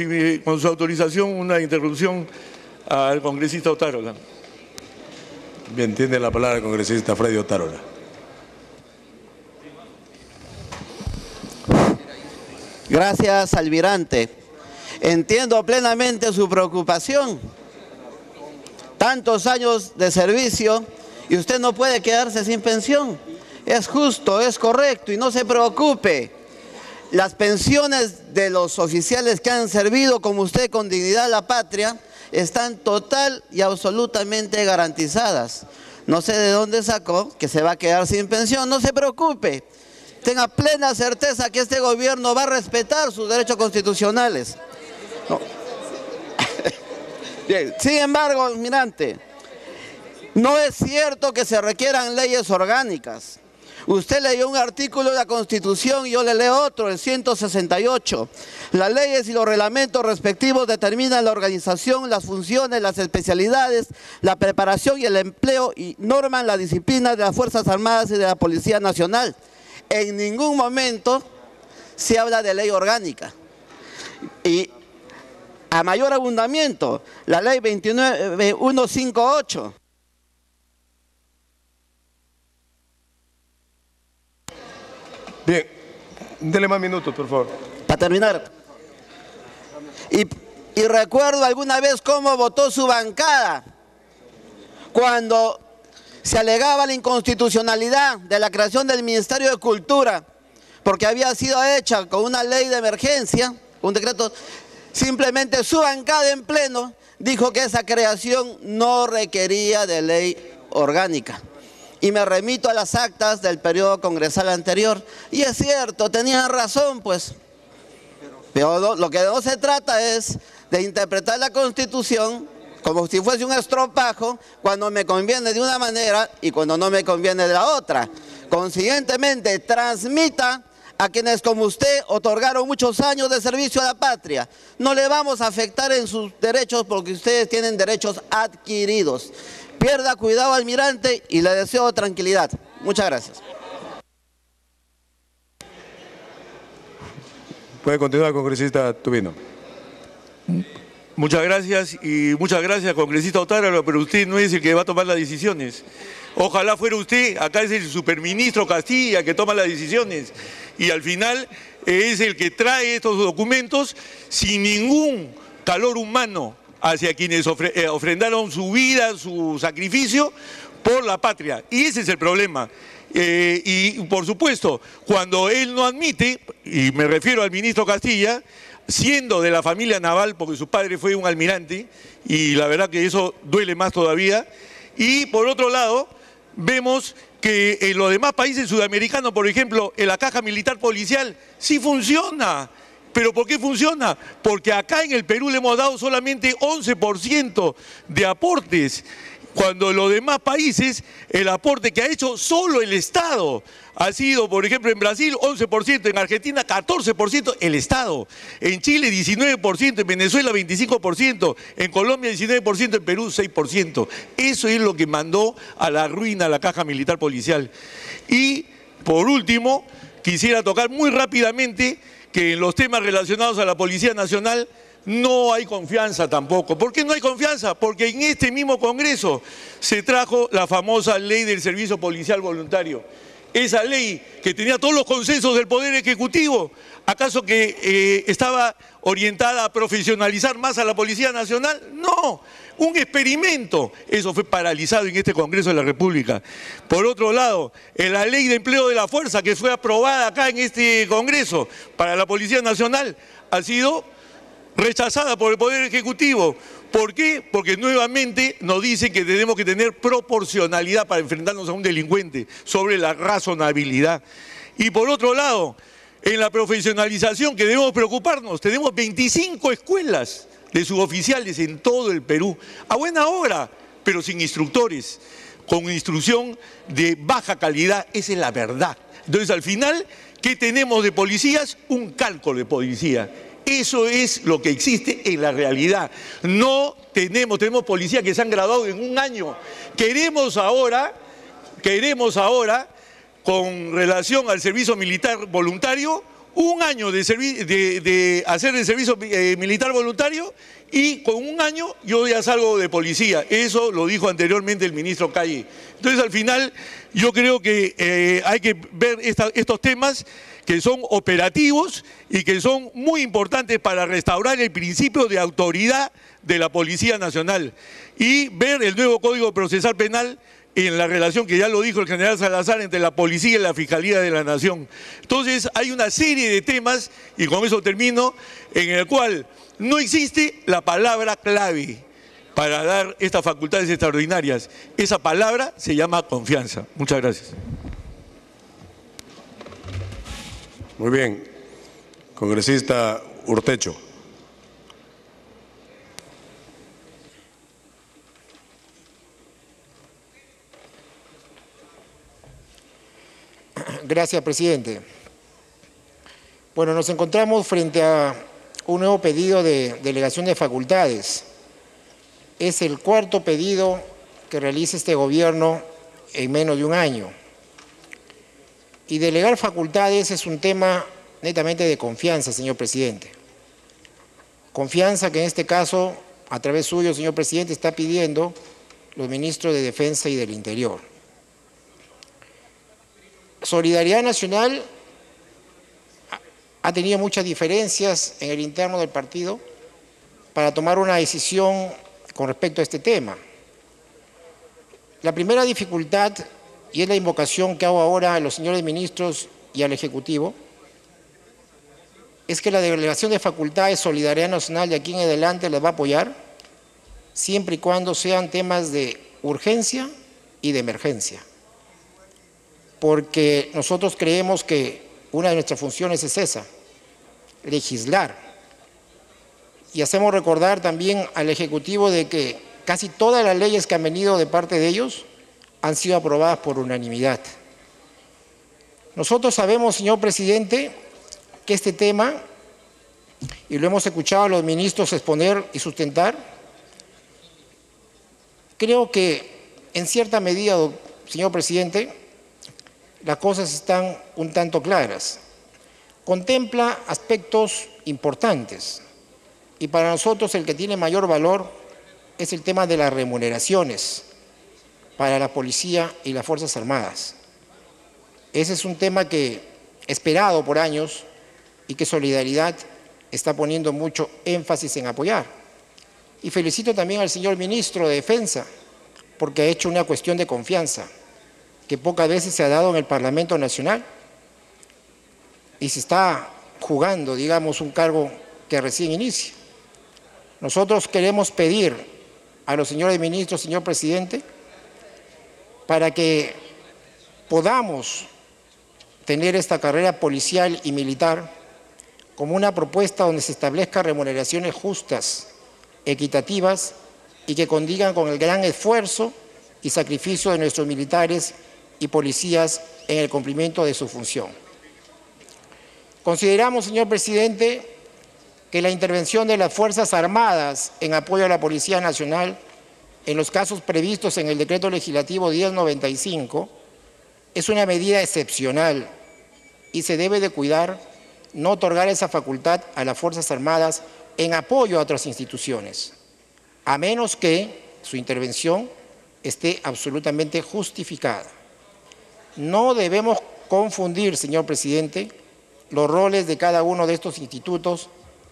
con su autorización, una interrupción al congresista Otárola. Bien, tiene la palabra el congresista Freddy Otárola. Gracias, almirante. Entiendo plenamente su preocupación. Tantos años de servicio y usted no puede quedarse sin pensión. Es justo, es correcto y no se preocupe. Las pensiones de los oficiales que han servido como usted con dignidad a la patria están total y absolutamente garantizadas. No sé de dónde sacó que se va a quedar sin pensión, no se preocupe. Tenga plena certeza que este gobierno va a respetar sus derechos constitucionales. No. Bien. Sin embargo, almirante, no es cierto que se requieran leyes orgánicas. Usted leyó un artículo de la Constitución y yo le leo otro, el 168. Las leyes y los reglamentos respectivos determinan la organización, las funciones, las especialidades, la preparación y el empleo y norman la disciplina de las Fuerzas Armadas y de la Policía Nacional. En ningún momento se habla de ley orgánica. Y a mayor abundamiento, la ley 29158. Bien, dele más minutos, por favor. Para terminar. Y recuerdo alguna vez cómo votó su bancada cuando se alegaba la inconstitucionalidad de la creación del Ministerio de Cultura, porque había sido hecha con una ley de emergencia, un decreto. Simplemente su bancada en pleno dijo que esa creación no requería de ley orgánica. Y me remito a las actas del periodo congresal anterior. Y es cierto, tenían razón, pues. Pero lo que no se trata es de interpretar la Constitución como si fuese un estropajo, cuando me conviene de una manera y cuando no me conviene de la otra. Consiguientemente, transmita a quienes como usted otorgaron muchos años de servicio a la patria. No le vamos a afectar en sus derechos porque ustedes tienen derechos adquiridos. Pierda cuidado, almirante, y le deseo tranquilidad. Muchas gracias. Puede continuar, congresista Tubino. Muchas gracias y muchas gracias, congresista Otárola, pero usted no es el que va a tomar las decisiones. Ojalá fuera usted, acá es el superministro Castilla que toma las decisiones y al final es el que trae estos documentos sin ningún calor humano hacia quienes ofrendaron su vida, su sacrificio por la patria. Y ese es el problema. Y por supuesto, cuando él no admite, y me refiero al ministro Castilla, siendo de la familia naval, porque su padre fue un almirante, y la verdad que eso duele más todavía. Y por otro lado, vemos que en los demás países sudamericanos, por ejemplo, en la caja militar policial, sí funciona. ¿Pero por qué funciona? Porque acá en el Perú le hemos dado solamente 11% de aportes. cuando en los demás países el aporte que ha hecho solo el Estado ha sido, por ejemplo, en Brasil 11%, en Argentina 14% el Estado, en Chile 19%, en Venezuela 25%, en Colombia 19%, en Perú 6%. Eso es lo que mandó a la ruina a la caja militar policial. Y, por último, quisiera tocar muy rápidamente que en los temas relacionados a la Policía Nacional no hay confianza tampoco. ¿Por qué no hay confianza? Porque en este mismo Congreso se trajo la famosa ley del servicio policial voluntario. Esa ley que tenía todos los consensos del Poder Ejecutivo, ¿acaso que estaba orientada a profesionalizar más a la Policía Nacional? No, un experimento. Eso fue paralizado en este Congreso de la República. Por otro lado, en la ley de empleo de la fuerza que fue aprobada acá en este Congreso para la Policía Nacional ha sido rechazada por el Poder Ejecutivo. ¿Por qué? Porque nuevamente nos dicen que tenemos que tener proporcionalidad para enfrentarnos a un delincuente sobre la razonabilidad. Y por otro lado, en la profesionalización que debemos preocuparnos, tenemos 25 escuelas de suboficiales en todo el Perú, a buena hora, pero sin instructores, con instrucción de baja calidad, esa es la verdad. Entonces, al final, ¿qué tenemos de policías? Un calco de policía. Eso es lo que existe en la realidad. No tenemos policías que se han graduado en un año. Queremos ahora, con relación al servicio militar voluntario, un año de hacer el servicio militar voluntario y con un año yo ya salgo de policía. Eso lo dijo anteriormente el ministro Calle. Entonces, al final, yo creo que hay que ver estos temas que son operativos y que son muy importantes para restaurar el principio de autoridad de la Policía Nacional y ver el nuevo Código Procesal Penal en la relación que ya lo dijo el general Salazar entre la policía y la Fiscalía de la Nación. Entonces hay una serie de temas, y con eso termino, en el cual no existe la palabra clave para dar estas facultades extraordinarias. Esa palabra se llama confianza. Muchas gracias. Muy bien. Congresista Urtecho. Gracias, presidente. Bueno, nos encontramos frente a un nuevo pedido de delegación de facultades. Es el cuarto pedido que realiza este gobierno en menos de un año. Y delegar facultades es un tema netamente de confianza, señor presidente. Confianza que en este caso, a través suyo, señor presidente, está pidiendo los ministros de Defensa y del Interior. Solidaridad Nacional ha tenido muchas diferencias en el interno del partido para tomar una decisión con respecto a este tema. La primera dificultad, y es la invocación que hago ahora a los señores ministros y al Ejecutivo, es que la delegación de facultades Solidaridad Nacional de aquí en adelante les va a apoyar, siempre y cuando sean temas de urgencia y de emergencia. Porque nosotros creemos que una de nuestras funciones es esa, legislar. Y hacemos recordar también al Ejecutivo de que casi todas las leyes que han venido de parte de ellos han sido aprobadas por unanimidad. Nosotros sabemos, señor presidente, que este tema, y lo hemos escuchado a los ministros exponer y sustentar, creo que en cierta medida, señor presidente, las cosas están un tanto claras. Contempla aspectos importantes y para nosotros el que tiene mayor valor es el tema de las remuneraciones para la policía y las Fuerzas Armadas. Ese es un tema que esperado por años y que Solidaridad está poniendo mucho énfasis en apoyar. Y felicito también al señor ministro de Defensa porque ha hecho una cuestión de confianza que pocas veces se ha dado en el Parlamento Nacional y se está jugando, digamos, un cargo que recién inicia. Nosotros queremos pedir a los señores ministros, señor presidente, para que podamos tener esta carrera policial y militar como una propuesta donde se establezcan remuneraciones justas, equitativas y que condigan con el gran esfuerzo y sacrificio de nuestros militares y policías en el cumplimiento de su función. Consideramos, señor presidente, que la intervención de las Fuerzas Armadas en apoyo a la Policía Nacional en los casos previstos en el Decreto Legislativo 1095 es una medida excepcional y se debe de cuidar no otorgar esa facultad a las Fuerzas Armadas en apoyo a otras instituciones, a menos que su intervención esté absolutamente justificada. No debemos confundir, señor presidente, los roles de cada uno de estos institutos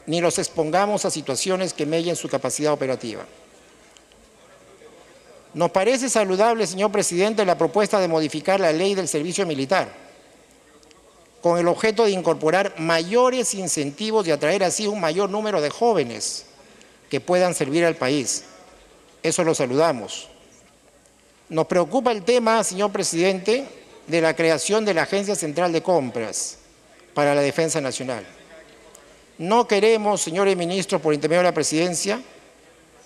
ni los expongamos a situaciones que mellen su capacidad operativa. Nos parece saludable, señor presidente, la propuesta de modificar la ley del servicio militar, con el objeto de incorporar mayores incentivos y atraer así un mayor número de jóvenes que puedan servir al país. Eso lo saludamos. Nos preocupa el tema, señor presidente, de la creación de la Agencia Central de Compras para la Defensa Nacional. No queremos, señores ministros, por intermedio de la presidencia,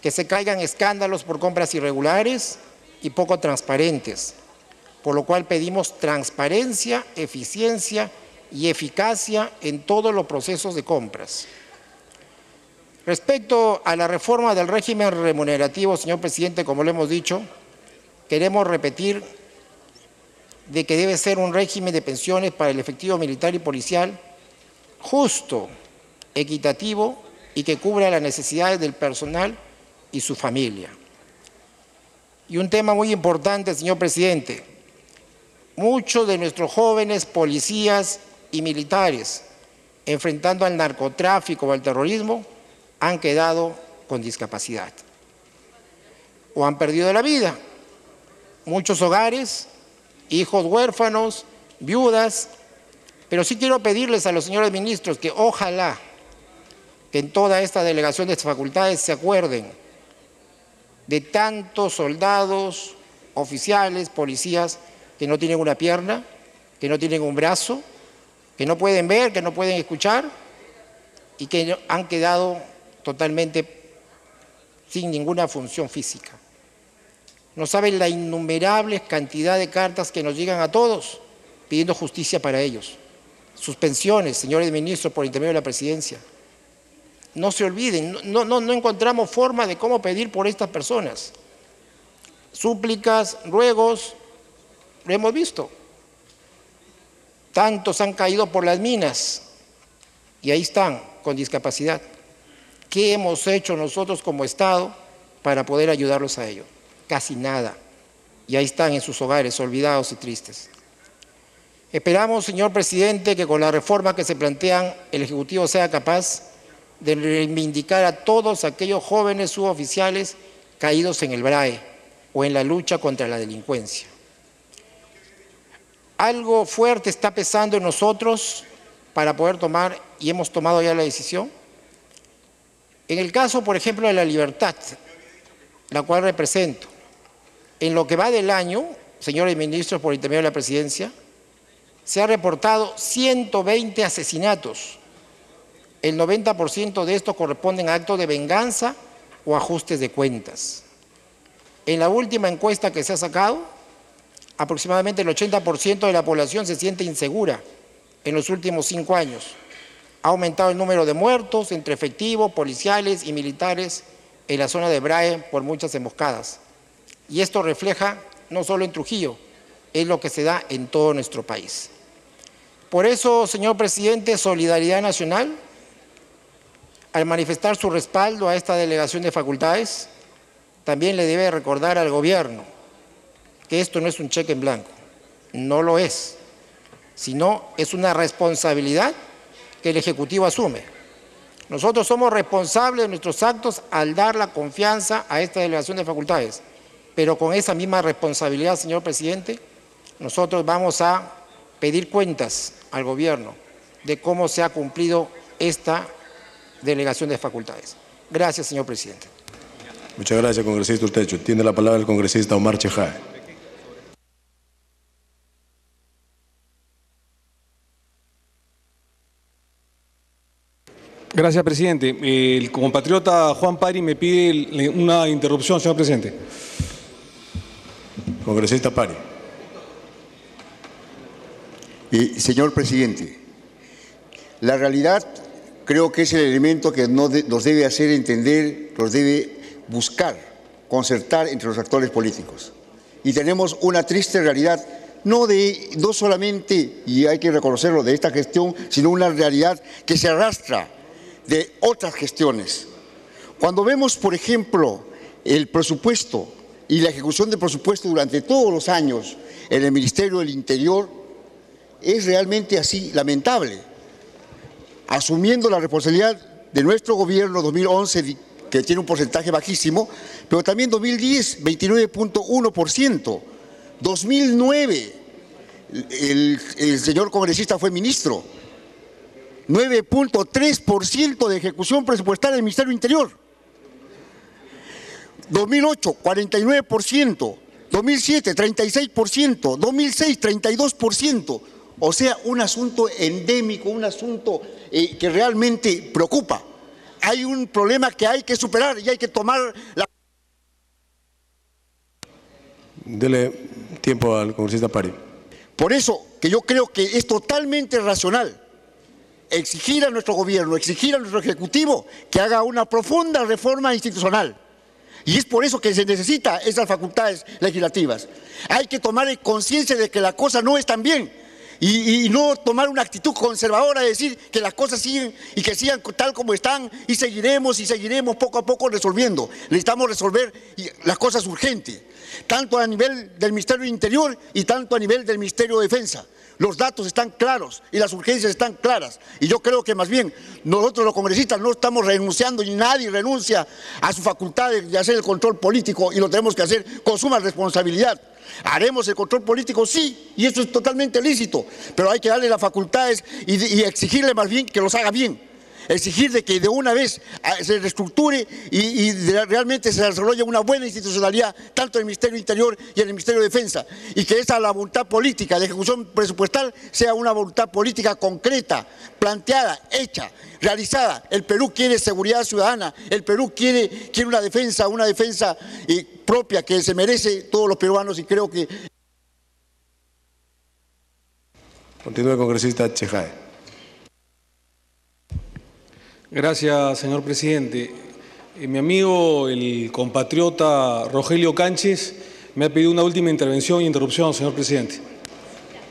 que se caigan escándalos por compras irregulares y poco transparentes, por lo cual pedimos transparencia, eficiencia y eficacia en todos los procesos de compras. Respecto a la reforma del régimen remunerativo, señor presidente, como lo hemos dicho, queremos repetir de que debe ser un régimen de pensiones para el efectivo militar y policial justo, equitativo y que cubra las necesidades del personal y su familia. Y un tema muy importante, señor presidente, muchos de nuestros jóvenes policías y militares enfrentando al narcotráfico o al terrorismo han quedado con discapacidad o han perdido la vida. Muchos hogares, hijos huérfanos, viudas, pero sí quiero pedirles a los señores ministros que ojalá que en toda esta delegación de facultades se acuerden de tantos soldados, oficiales, policías que no tienen una pierna, que no tienen un brazo, que no pueden ver, que no pueden escuchar y que han quedado totalmente sin ninguna función física. No saben la innumerable cantidad de cartas que nos llegan a todos pidiendo justicia para ellos. Sus pensiones, señores ministros, por intermedio de la presidencia. No se olviden, no encontramos forma de cómo pedir por estas personas. Súplicas, ruegos, lo hemos visto. Tantos han caído por las minas y ahí están, con discapacidad. ¿Qué hemos hecho nosotros como Estado para poder ayudarlos a ellos? Casi nada. Y ahí están en sus hogares, olvidados y tristes. Esperamos, señor presidente, que con la reforma que se plantean, el Ejecutivo sea capaz de reivindicar a todos aquellos jóvenes suboficiales caídos en el BRAE o en la lucha contra la delincuencia. Algo fuerte está pesando en nosotros para poder tomar, y hemos tomado ya la decisión. En el caso, por ejemplo, de La Libertad, la cual represento, en lo que va del año, señores ministros, por intermedio de la presidencia, se ha reportado 120 asesinatos. El 90% de estos corresponden a actos de venganza o ajustes de cuentas. En la última encuesta que se ha sacado, aproximadamente el 80% de la población se siente insegura en los últimos 5 años. Ha aumentado el número de muertos entre efectivos, policiales y militares en la zona de BRAE por muchas emboscadas. Y esto refleja no solo en Trujillo, es lo que se da en todo nuestro país. Por eso, señor presidente, Solidaridad Nacional, al manifestar su respaldo a esta delegación de facultades, también le debe recordar al gobierno que esto no es un cheque en blanco, no lo es, sino es una responsabilidad que el Ejecutivo asume. Nosotros somos responsables de nuestros actos al dar la confianza a esta delegación de facultades, pero con esa misma responsabilidad, señor presidente, nosotros vamos a pedir cuentas al gobierno de cómo se ha cumplido esta delegación de facultades. Gracias, señor presidente. Muchas gracias, congresista Urtecho. Tiene la palabra el congresista Omar Chejade. Gracias, presidente. El compatriota Juan Pari me pide una interrupción, señor presidente. Congresista Pari. Señor presidente, la realidad creo que es el elemento que nos debe hacer entender, nos debe buscar, concertar entre los actores políticos. Y tenemos una triste realidad, no solamente, y hay que reconocerlo, de esta gestión, sino una realidad que se arrastra de otras gestiones. Cuando vemos, por ejemplo, el presupuesto y la ejecución del presupuesto durante todos los años en el Ministerio del Interior, es realmente así lamentable. Asumiendo la responsabilidad de nuestro gobierno 2011, que tiene un porcentaje bajísimo, pero también 2010, 29.1%. 2009, el señor congresista fue ministro, 9.3% de ejecución presupuestal del Ministerio del Interior. 2008, 49%, 2007, 36%, 2006, 32%. O sea, un asunto endémico, un asunto que realmente preocupa. Hay un problema que hay que superar y hay que tomar la... Dele tiempo al congresista Pari. Por eso que yo creo que es totalmente racional exigir a nuestro gobierno, exigir a nuestro ejecutivo que haga una profunda reforma institucional. Y es por eso que se necesita esas facultades legislativas. Hay que tomar conciencia de que la cosa no es tan bien y no tomar una actitud conservadora de decir que las cosas siguen y que sigan tal como están y seguiremos poco a poco resolviendo. Necesitamos resolver las cosas urgentes, tanto a nivel del Ministerio del Interior y tanto a nivel del Ministerio de Defensa. Los datos están claros y las urgencias están claras. Y yo creo que más bien nosotros los congresistas no estamos renunciando y nadie renuncia a su facultad de hacer el control político y lo tenemos que hacer con suma responsabilidad. Haremos el control político, sí, y eso es totalmente lícito, pero hay que darle las facultades y exigirle más bien que los haga bien. Exigir de que de una vez se reestructure y realmente se desarrolle una buena institucionalidad tanto en el Ministerio del Interior y en el Ministerio de Defensa, y que esa la voluntad política de ejecución presupuestal sea una voluntad política concreta, planteada, hecha, realizada. El Perú quiere seguridad ciudadana, el Perú quiere una defensa propia que se merece todos los peruanos, y creo que... Continúe, congresista Chejae. Gracias, señor presidente. Mi amigo, el compatriota Rogelio Cánchez, me ha pedido una última intervención e interrupción, señor presidente.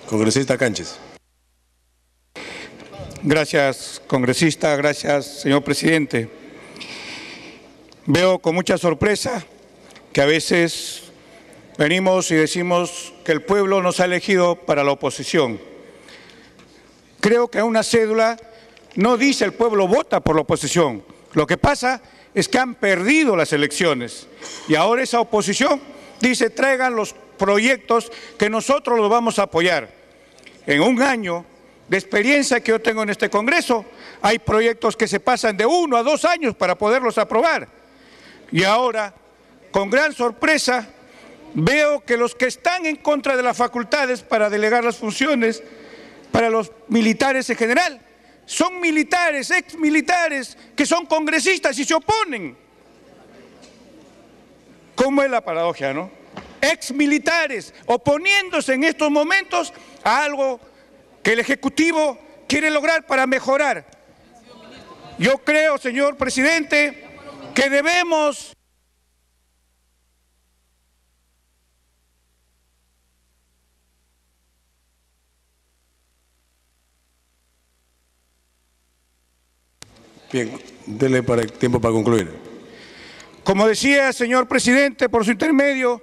Congresista Cánchez. Gracias, congresista. Gracias, señor presidente. Veo con mucha sorpresa que a veces venimos y decimos que el pueblo nos ha elegido para la oposición. Creo que una cédula no dice el pueblo vota por la oposición. Lo que pasa es que han perdido las elecciones y ahora esa oposición dice traigan los proyectos que nosotros los vamos a apoyar. En un año de experiencia que yo tengo en este Congreso, hay proyectos que se pasan de 1 a 2 años para poderlos aprobar. Y ahora, con gran sorpresa, veo que los que están en contra de las facultades para delegar las funciones para los militares en general, son militares, exmilitares, que son congresistas y se oponen. ¿Cómo es la paradoja, no? Exmilitares oponiéndose en estos momentos a algo que el Ejecutivo quiere lograr para mejorar. Yo creo, señor presidente, que debemos... Bien, dele tiempo para concluir. Como decía, señor presidente, por su intermedio,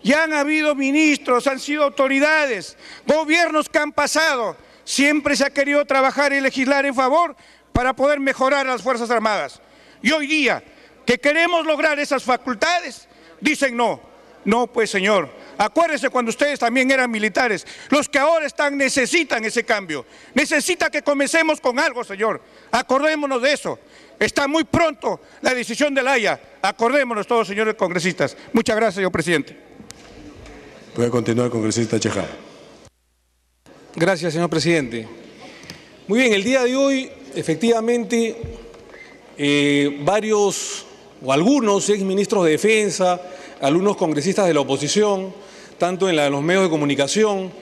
ya han habido ministros, han sido autoridades, gobiernos que han pasado. Siempre se ha querido trabajar y legislar en favor para poder mejorar a las Fuerzas Armadas. Y hoy día, que queremos lograr esas facultades, dicen no. No, pues señor, acuérdense cuando ustedes también eran militares. Los que ahora están necesitan ese cambio. Necesita que comencemos con algo, señor. Acordémonos de eso. Está muy pronto la decisión de la Haya. Acordémonos todos, señores congresistas. Muchas gracias, señor presidente. Puede continuar, congresista Chejae. Gracias, señor presidente. Muy bien, el día de hoy, efectivamente, varios o algunos exministros de Defensa, algunos congresistas de la oposición, tanto en los medios de comunicación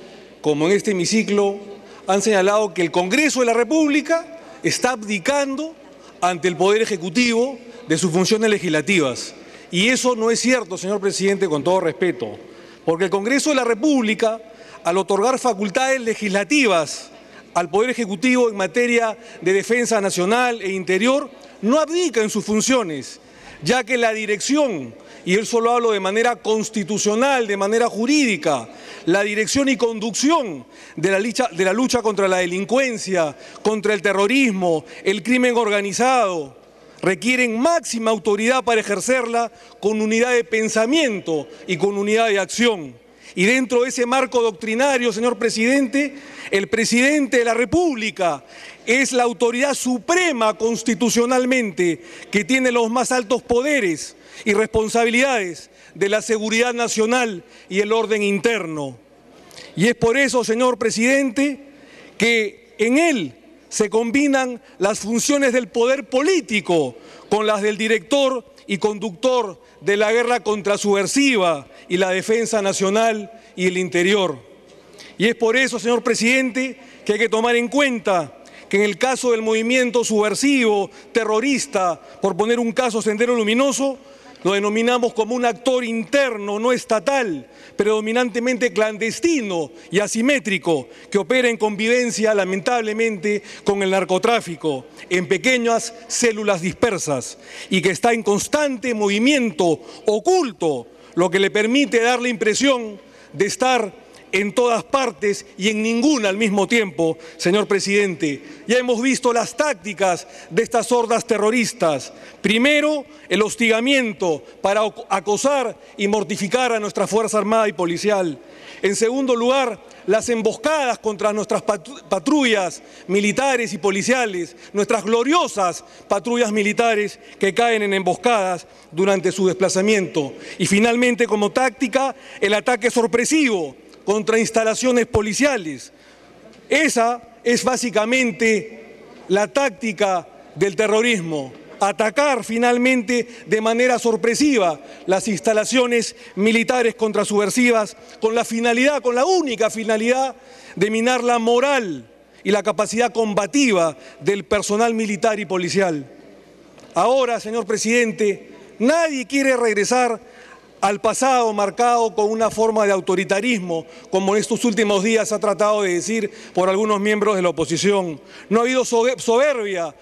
como en este hemiciclo, han señalado que el Congreso de la República está abdicando ante el Poder Ejecutivo de sus funciones legislativas. Y eso no es cierto, señor presidente, con todo respeto, porque el Congreso de la República, al otorgar facultades legislativas al Poder Ejecutivo en materia de defensa nacional e interior, no abdica en sus funciones, ya que la dirección, y eso lo hablo de manera constitucional, de manera jurídica, la dirección y conducción de la lucha contra la delincuencia, contra el terrorismo, el crimen organizado, requieren máxima autoridad para ejercerla con unidad de pensamiento y con unidad de acción. Y dentro de ese marco doctrinario, señor presidente, el presidente de la República es la autoridad suprema constitucionalmente que tiene los más altos poderes y responsabilidades de la seguridad nacional y el orden interno. Y es por eso, señor presidente, que en él se combinan las funciones del poder político con las del director y conductor de la guerra contrasubversiva y la defensa nacional y el interior. Y es por eso, señor presidente, que hay que tomar en cuenta que en el caso del movimiento subversivo, terrorista, por poner un caso Sendero Luminoso, lo denominamos como un actor interno, no estatal, predominantemente clandestino y asimétrico, que opera en convivencia, lamentablemente, con el narcotráfico, en pequeñas células dispersas, y que está en constante movimiento oculto, lo que le permite dar la impresión de estar en todas partes y en ninguna al mismo tiempo, señor presidente. Ya hemos visto las tácticas de estas hordas terroristas. Primero, el hostigamiento para acosar y mortificar a nuestra Fuerza Armada y Policial. En segundo lugar, las emboscadas contra nuestras patrullas militares y policiales, nuestras gloriosas patrullas militares que caen en emboscadas durante su desplazamiento. Y finalmente, como táctica, el ataque sorpresivo contra instalaciones policiales. Esa es básicamente la táctica del terrorismo, atacar finalmente de manera sorpresiva las instalaciones militares contrasubversivas con la única finalidad de minar la moral y la capacidad combativa del personal militar y policial. Ahora, señor presidente, nadie quiere regresar al pasado marcado con una forma de autoritarismo, como en estos últimos días se ha tratado de decir por algunos miembros de la oposición. No ha habido soberbia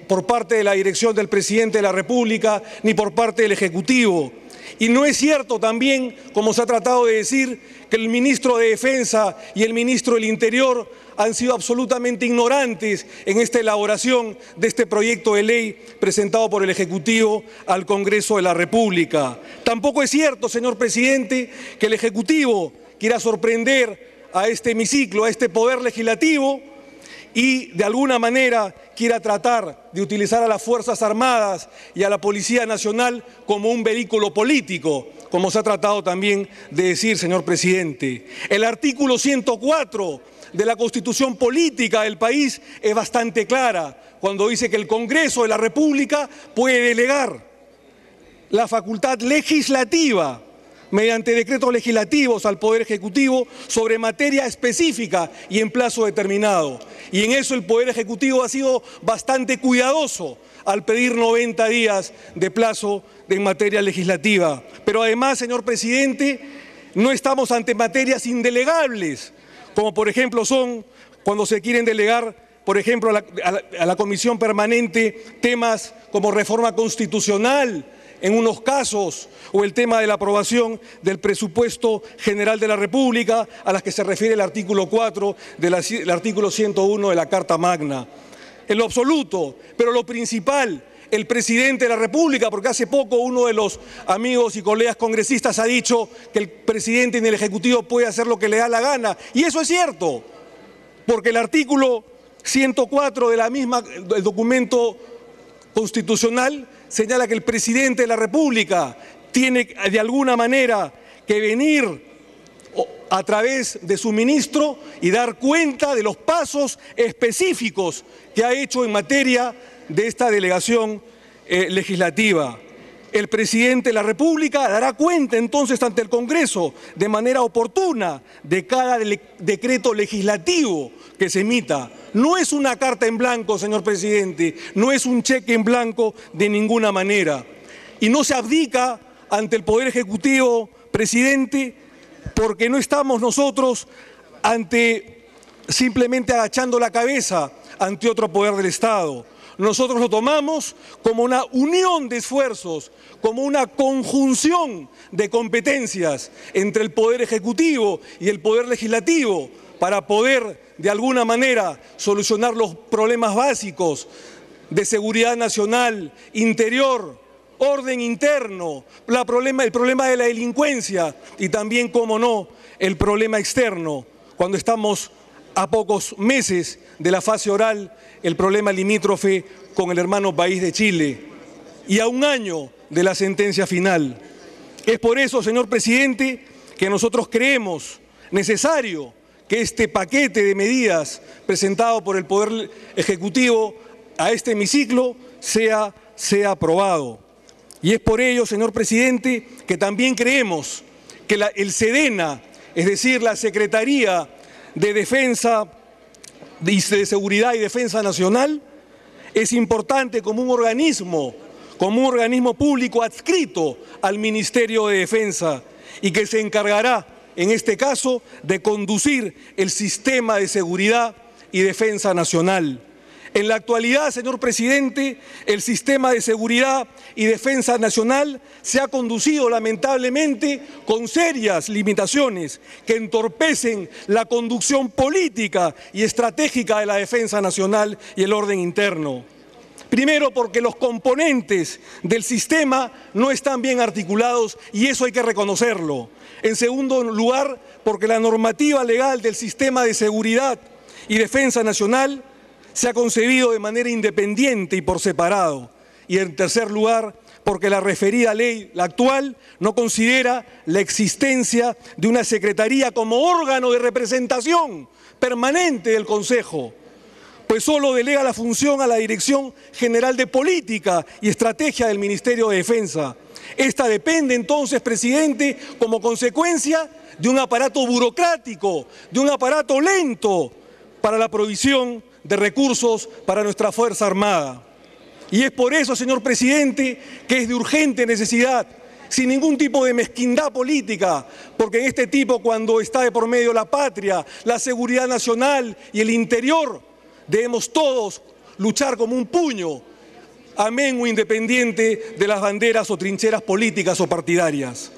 por parte de la dirección del presidente de la República ni por parte del Ejecutivo. Y no es cierto también, como se ha tratado de decir, que el ministro de Defensa y el ministro del Interior han sido absolutamente ignorantes en esta elaboración de este proyecto de ley presentado por el Ejecutivo al Congreso de la República. Tampoco es cierto, señor presidente, que el Ejecutivo quiera sorprender a este hemiciclo, a este poder legislativo, y de alguna manera quiera tratar de utilizar a las Fuerzas Armadas y a la Policía Nacional como un vehículo político, como se ha tratado también de decir, señor presidente. El artículo 104 de la Constitución Política del país es bastante clara cuando dice que el Congreso de la República puede delegar la facultad legislativa mediante decretos legislativos al Poder Ejecutivo sobre materia específica y en plazo determinado. Y en eso el Poder Ejecutivo ha sido bastante cuidadoso al pedir 90 días de plazo en materia legislativa. Pero además, señor presidente, no estamos ante materias indelegables, como por ejemplo son cuando se quieren delegar, por ejemplo, a la Comisión Permanente temas como reforma constitucional, en unos casos, o el tema de la aprobación del presupuesto general de la República, a las que se refiere el artículo 4 del artículo 101 de la Carta Magna. En lo absoluto, pero lo principal, el presidente de la República, porque hace poco uno de los amigos y colegas congresistas ha dicho que el presidente en el Ejecutivo puede hacer lo que le da la gana, y eso es cierto, porque el artículo 104 del documento constitucional señala que el presidente de la República tiene de alguna manera que venir a través de su ministro y dar cuenta de los pasos específicos que ha hecho en materia de esta delegación legislativa. El presidente de la República dará cuenta entonces ante el Congreso de manera oportuna de cada decreto legislativo que se emita. No es una carta en blanco, señor presidente, no es un cheque en blanco de ninguna manera. Y no se abdica ante el Poder Ejecutivo, presidente, porque no estamos nosotros simplemente agachando la cabeza ante otro poder del Estado. Nosotros lo tomamos como una unión de esfuerzos, como una conjunción de competencias entre el Poder Ejecutivo y el Poder Legislativo para poder, de alguna manera, solucionar los problemas básicos de seguridad nacional, interior, orden interno, el problema de la delincuencia y también, cómo no, el problema externo, cuando estamos a pocos meses de la fase oral, el problema limítrofe con el hermano país de Chile y a un año de la sentencia final. Es por eso, señor presidente, que nosotros creemos necesario que este paquete de medidas presentado por el Poder Ejecutivo a este hemiciclo sea aprobado. Y es por ello, señor presidente, que también creemos que el SEDENA, es decir, la Secretaría de Defensa, de Seguridad y Defensa Nacional, es importante como un organismo público adscrito al Ministerio de Defensa y que se encargará, en este caso, de conducir el sistema de seguridad y defensa nacional. En la actualidad, señor presidente, el sistema de seguridad y defensa nacional se ha conducido lamentablemente con serias limitaciones que entorpecen la conducción política y estratégica de la defensa nacional y el orden interno. Primero, porque los componentes del sistema no están bien articulados y eso hay que reconocerlo. En segundo lugar, porque la normativa legal del sistema de seguridad y defensa nacional se ha concebido de manera independiente y por separado. Y en tercer lugar, porque la referida ley, la actual, no considera la existencia de una secretaría como órgano de representación permanente del Consejo, pues solo delega la función a la Dirección General de Política y Estrategia del Ministerio de Defensa. Esta depende entonces, presidente, como consecuencia de un aparato burocrático, de un aparato lento para la provisión de recursos para nuestra Fuerza Armada. Y es por eso, señor presidente, que es de urgente necesidad, sin ningún tipo de mezquindad política, porque en este tipo, cuando está de por medio la patria, la seguridad nacional y el interior, debemos todos luchar como un puño, amén o independiente de las banderas o trincheras políticas o partidarias.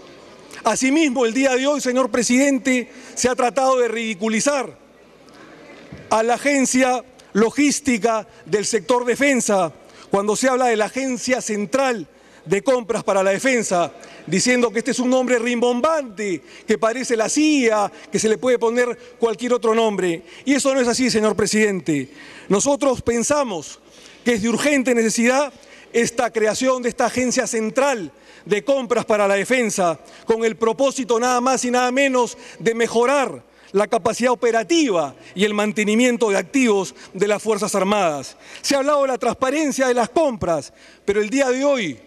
Asimismo, el día de hoy, señor presidente, se ha tratado de ridiculizar a la agencia logística del sector defensa, cuando se habla de la Agencia Central de Compras para la Defensa, diciendo que este es un nombre rimbombante, que parece la CIA, que se le puede poner cualquier otro nombre. Y eso no es así, señor presidente. Nosotros pensamos que es de urgente necesidad esta creación de esta Agencia Central de Compras para la Defensa, con el propósito nada más y nada menos de mejorar la capacidad operativa y el mantenimiento de activos de las Fuerzas Armadas. Se ha hablado de la transparencia de las compras, pero el día de hoy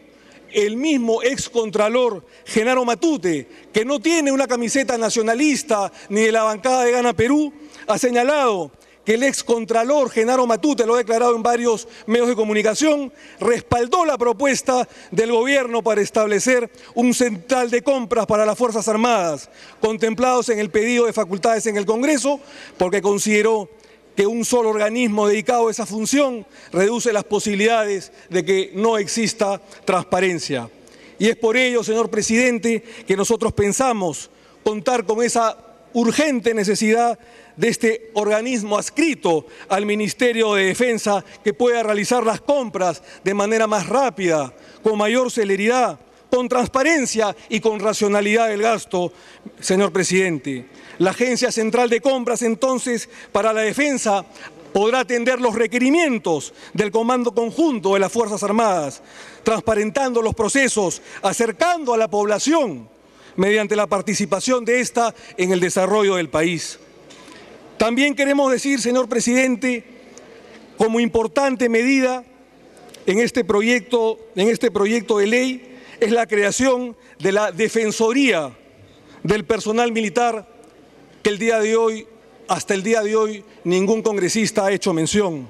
el mismo excontralor Genaro Matute, que no tiene una camiseta nacionalista ni de la bancada de Gana Perú, ha señalado que el excontralor Genaro Matute, lo ha declarado en varios medios de comunicación, respaldó la propuesta del gobierno para establecer un central de compras para las Fuerzas Armadas, contemplados en el pedido de facultades en el Congreso, porque consideró que un solo organismo dedicado a esa función reduce las posibilidades de que no exista transparencia. Y es por ello, señor presidente, que nosotros pensamos contar con esa urgente necesidad de este organismo adscrito al Ministerio de Defensa que pueda realizar las compras de manera más rápida, con mayor celeridad, con transparencia y con racionalidad del gasto, señor presidente. La Agencia Central de Compras, entonces, para la Defensa podrá atender los requerimientos del Comando Conjunto de las Fuerzas Armadas, transparentando los procesos, acercando a la población mediante la participación de esta en el desarrollo del país. También queremos decir, señor presidente, como importante medida, en este proyecto de ley es la creación de la Defensoría del Personal Militar, que hasta el día de hoy, ningún congresista ha hecho mención,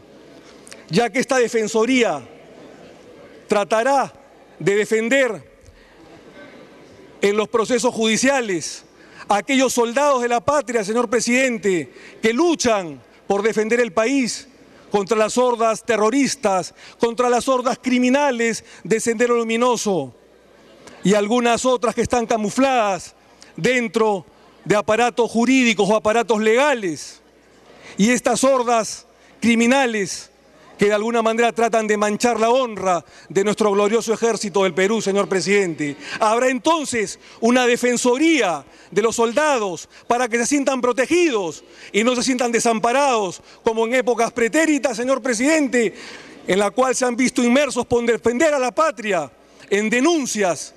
ya que esta Defensoría tratará de defender en los procesos judiciales a aquellos soldados de la patria, señor presidente, que luchan por defender el país contra las hordas terroristas, contra las hordas criminales de Sendero Luminoso y algunas otras que están camufladas dentro de aparatos jurídicos o aparatos legales. Y estas hordas criminales que de alguna manera tratan de manchar la honra de nuestro glorioso ejército del Perú, señor presidente. Habrá entonces una defensoría de los soldados para que se sientan protegidos y no se sientan desamparados como en épocas pretéritas, señor presidente, en la cual se han visto inmersos por defender a la patria en denuncias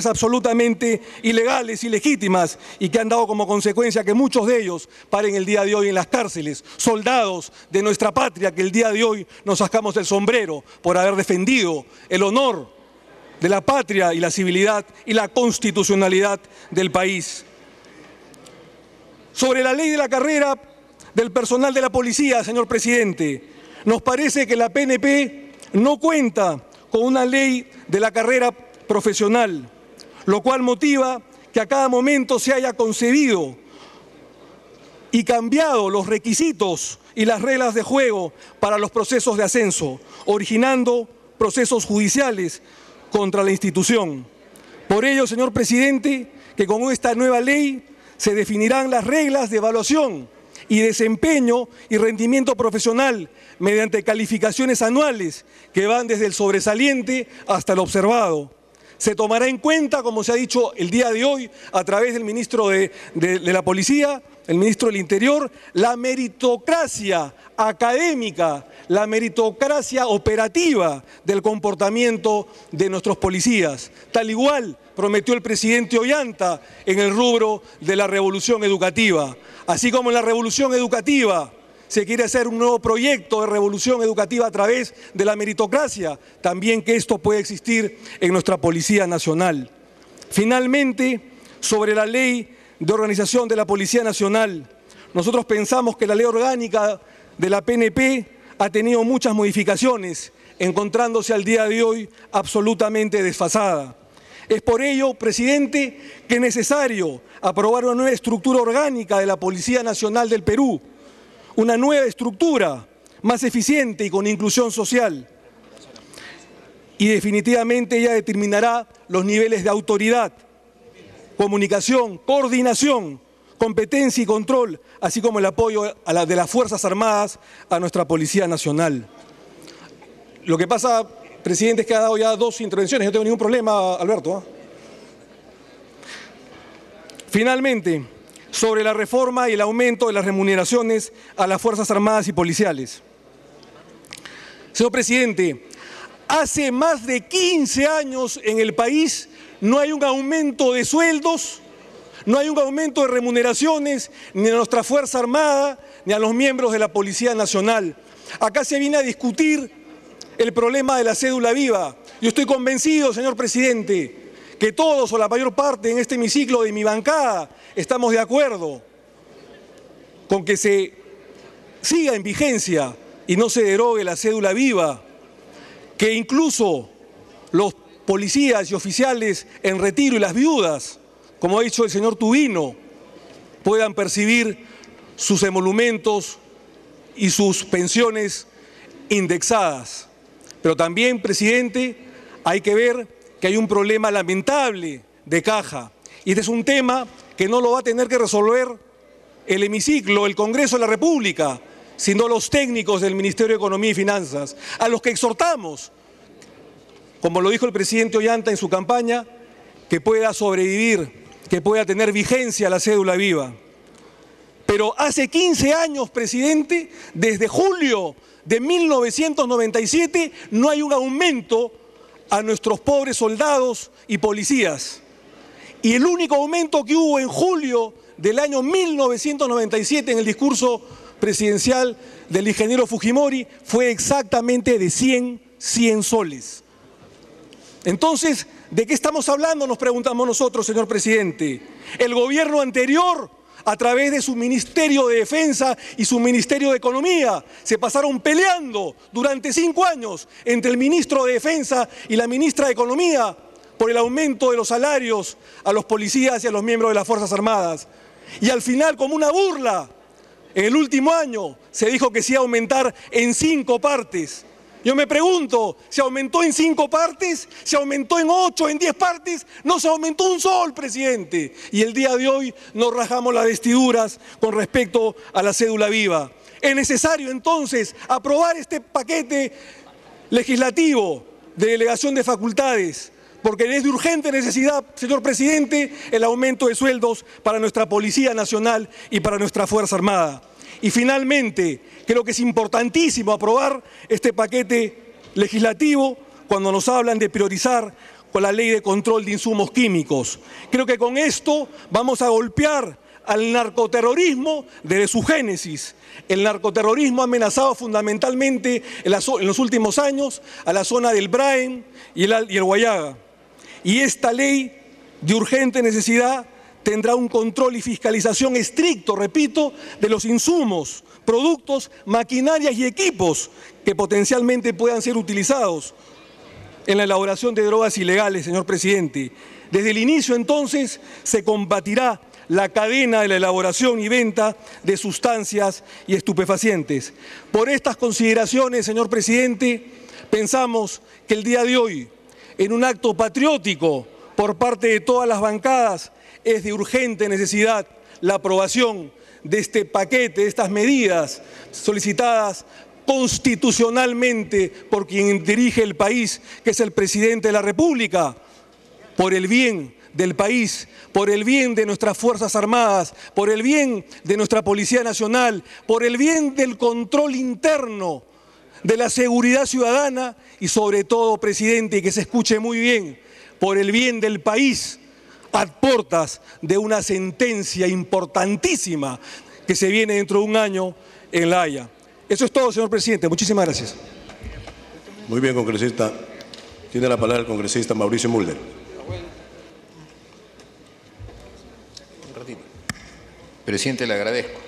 absolutamente ilegales, ilegítimas, y que han dado como consecuencia que muchos de ellos paren el día de hoy en las cárceles, soldados de nuestra patria que el día de hoy nos sacamos el sombrero por haber defendido el honor de la patria y la civilidad y la constitucionalidad del país. Sobre la ley de la carrera del personal de la policía, señor presidente, nos parece que la PNP no cuenta con una ley de la carrera profesional, lo cual motiva que a cada momento se haya concebido y cambiado los requisitos y las reglas de juego para los procesos de ascenso, originando procesos judiciales contra la institución. Por ello, señor presidente, que con esta nueva ley se definirán las reglas de evaluación y desempeño y rendimiento profesional mediante calificaciones anuales que van desde el sobresaliente hasta el observado. Se tomará en cuenta, como se ha dicho el día de hoy, a través del ministro de la Policía, el ministro del Interior, la meritocracia académica, la meritocracia operativa del comportamiento de nuestros policías. Tal igual prometió el presidente Ollanta en el rubro de la revolución educativa. Así como en la revolución educativa se quiere hacer un nuevo proyecto de revolución educativa a través de la meritocracia, también que esto puede existir en nuestra Policía Nacional. Finalmente, sobre la ley de organización de la Policía Nacional, nosotros pensamos que la ley orgánica de la PNP ha tenido muchas modificaciones, encontrándose al día de hoy absolutamente desfasada. Es por ello, presidente, que es necesario aprobar una nueva estructura orgánica de la Policía Nacional del Perú, una nueva estructura más eficiente y con inclusión social. Y definitivamente ella determinará los niveles de autoridad, comunicación, coordinación, competencia y control, así como el apoyo de las Fuerzas Armadas a nuestra Policía Nacional. Lo que pasa, presidente, es que ha dado ya 2 intervenciones, no tengo ningún problema, Alberto. Finalmente, sobre la reforma y el aumento de las remuneraciones a las Fuerzas Armadas y policiales. Señor presidente, hace más de 15 años en el país no hay un aumento de sueldos, no hay un aumento de remuneraciones ni a nuestra Fuerza Armada ni a los miembros de la Policía Nacional. Acá se viene a discutir el problema de la cédula viva. Yo estoy convencido, señor presidente, que todos o la mayor parte en este hemiciclo de mi bancada estamos de acuerdo con que se siga en vigencia y no se derogue la cédula viva, que incluso los policías y oficiales en retiro y las viudas, como ha dicho el señor Tubino, puedan percibir sus emolumentos y sus pensiones indexadas. Pero también, presidente, hay que ver que hay un problema lamentable de caja. Y este es un tema que no lo va a tener que resolver el hemiciclo, el Congreso de la República, sino los técnicos del Ministerio de Economía y Finanzas, a los que exhortamos, como lo dijo el presidente Ollanta en su campaña, que pueda sobrevivir, que pueda tener vigencia la cédula viva. Pero hace 15 años, presidente, desde julio de 1997, no hay un aumento a nuestros pobres soldados y policías. Y el único aumento que hubo en julio del año 1997 en el discurso presidencial del ingeniero Fujimori fue exactamente de 100 1.100 soles. Entonces, ¿de qué estamos hablando? Nos preguntamos nosotros, señor presidente. El gobierno anterior, a través de su Ministerio de Defensa y su Ministerio de Economía, se pasaron peleando durante 5 años entre el ministro de Defensa y la ministra de Economía por el aumento de los salarios a los policías y a los miembros de las Fuerzas Armadas. Y al final, como una burla, en el último año se dijo que se iba a aumentar en 5 partes. Yo me pregunto, ¿se aumentó en 5 partes? ¿Se aumentó en 8, en 10 partes? No se aumentó un sol, presidente. Y el día de hoy nos rajamos las vestiduras con respecto a la cédula viva. Es necesario entonces aprobar este paquete legislativo de delegación de facultades, porque es de urgente necesidad, señor presidente, el aumento de sueldos para nuestra Policía Nacional y para nuestra Fuerza Armada. Y finalmente, creo que es importantísimo aprobar este paquete legislativo cuando nos hablan de priorizar con la ley de control de insumos químicos. Creo que con esto vamos a golpear al narcoterrorismo desde su génesis. El narcoterrorismo ha amenazado fundamentalmente en los últimos años a la zona del Braen y el Guayaga. Y esta ley de urgente necesidad tendrá un control y fiscalización estricto, repito, de los insumos, productos, maquinarias y equipos que potencialmente puedan ser utilizados en la elaboración de drogas ilegales, señor presidente. Desde el inicio, entonces, se combatirá la cadena de la elaboración y venta de sustancias y estupefacientes. Por estas consideraciones, señor presidente, pensamos que el día de hoy, en un acto patriótico por parte de todas las bancadas, es de urgente necesidad la aprobación de este paquete, de estas medidas solicitadas constitucionalmente por quien dirige el país, que es el presidente de la República, por el bien del país, por el bien de nuestras Fuerzas Armadas, por el bien de nuestra Policía Nacional, por el bien del control interno, de la seguridad ciudadana y sobre todo, presidente, y que se escuche muy bien, por el bien del país, a portas de una sentencia importantísima que se viene dentro de un año en La Haya. Eso es todo, señor presidente. Muchísimas gracias. Muy bien, congresista. Tiene la palabra el congresista Mauricio Mulder. Presidente, le agradezco.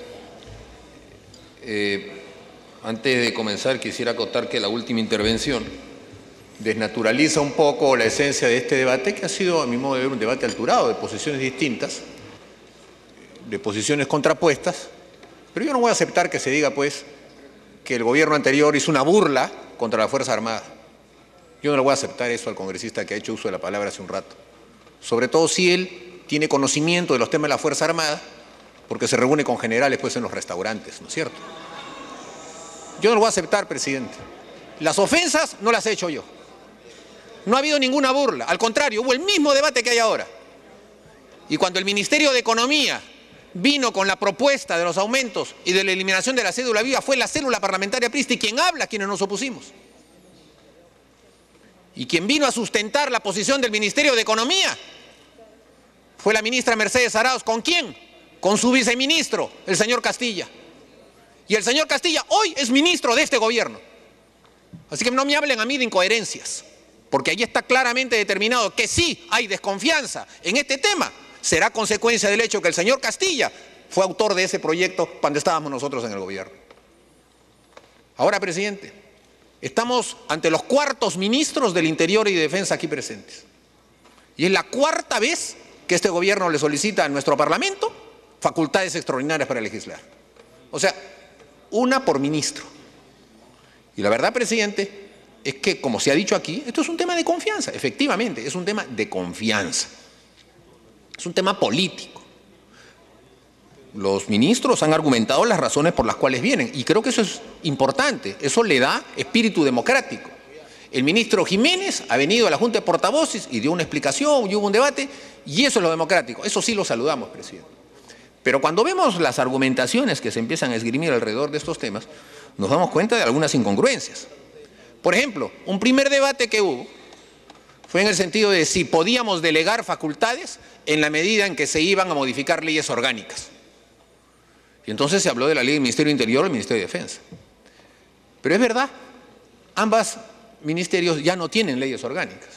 Antes de comenzar, quisiera acotar que la última intervención desnaturaliza un poco la esencia de este debate, que ha sido, a mi modo de ver, un debate alturado, de posiciones distintas, de posiciones contrapuestas, pero yo no voy a aceptar que se diga, pues, que el gobierno anterior hizo una burla contra la Fuerza Armada. Yo no le voy a aceptar eso al congresista que ha hecho uso de la palabra hace un rato. Sobre todo si él tiene conocimiento de los temas de la Fuerza Armada, porque se reúne con generales, pues, en los restaurantes, ¿no es cierto? Yo no lo voy a aceptar, presidente. Las ofensas no las he hecho yo. No ha habido ninguna burla, al contrario, hubo el mismo debate que hay ahora. Y cuando el Ministerio de Economía vino con la propuesta de los aumentos y de la eliminación de la cédula viva, fue la célula parlamentaria PRISTI quien habla, quienes nos opusimos. Y quien vino a sustentar la posición del Ministerio de Economía fue la ministra Mercedes Arauz. ¿Con quién? Con su viceministro, el señor Castilla. Y el señor Castilla hoy es ministro de este gobierno. Así que no me hablen a mí de incoherencias, porque ahí está claramente determinado que sí hay desconfianza en este tema. Será consecuencia del hecho que el señor Castilla fue autor de ese proyecto cuando estábamos nosotros en el gobierno. Ahora, presidente, estamos ante los 4º ministros del Interior y de Defensa aquí presentes. Y es la 4ª vez que este gobierno le solicita a nuestro Parlamento facultades extraordinarias para legislar. O sea, una por ministro. Y la verdad, presidente, es que, como se ha dicho aquí, esto es un tema de confianza. Efectivamente, es un tema de confianza. Es un tema político. Los ministros han argumentado las razones por las cuales vienen, y creo que eso es importante. Eso le da espíritu democrático. El ministro Jiménez ha venido a la Junta de Portavoces y dio una explicación, y hubo un debate, y eso es lo democrático. Eso sí lo saludamos, presidente. Pero cuando vemos las argumentaciones que se empiezan a esgrimir alrededor de estos temas, nos damos cuenta de algunas incongruencias. Por ejemplo, un primer debate que hubo fue en el sentido de si podíamos delegar facultades en la medida en que se iban a modificar leyes orgánicas. Y entonces se habló de la ley del Ministerio de Interior y del Ministerio de Defensa. Pero es verdad, ambas ministerios ya no tienen leyes orgánicas.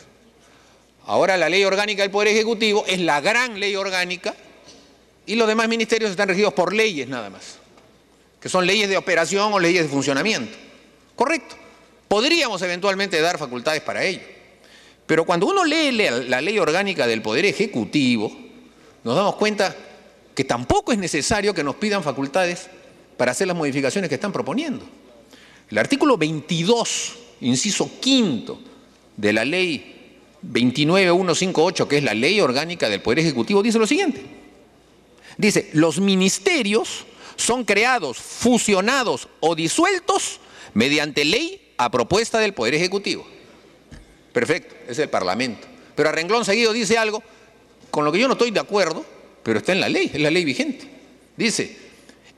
Ahora la ley orgánica del Poder Ejecutivo es la gran ley orgánica y los demás ministerios están regidos por leyes nada más, que son leyes de operación o leyes de funcionamiento. Correcto. Podríamos eventualmente dar facultades para ello. Pero cuando uno lee la ley orgánica del Poder Ejecutivo, nos damos cuenta que tampoco es necesario que nos pidan facultades para hacer las modificaciones que están proponiendo. El artículo 22, inciso quinto de la ley 29158, que es la ley orgánica del Poder Ejecutivo, dice lo siguiente. Dice, los ministerios son creados, fusionados o disueltos mediante ley a propuesta del Poder Ejecutivo. Perfecto, es el Parlamento. Pero a renglón seguido dice algo con lo que yo no estoy de acuerdo, pero está en la ley, es la ley vigente. Dice,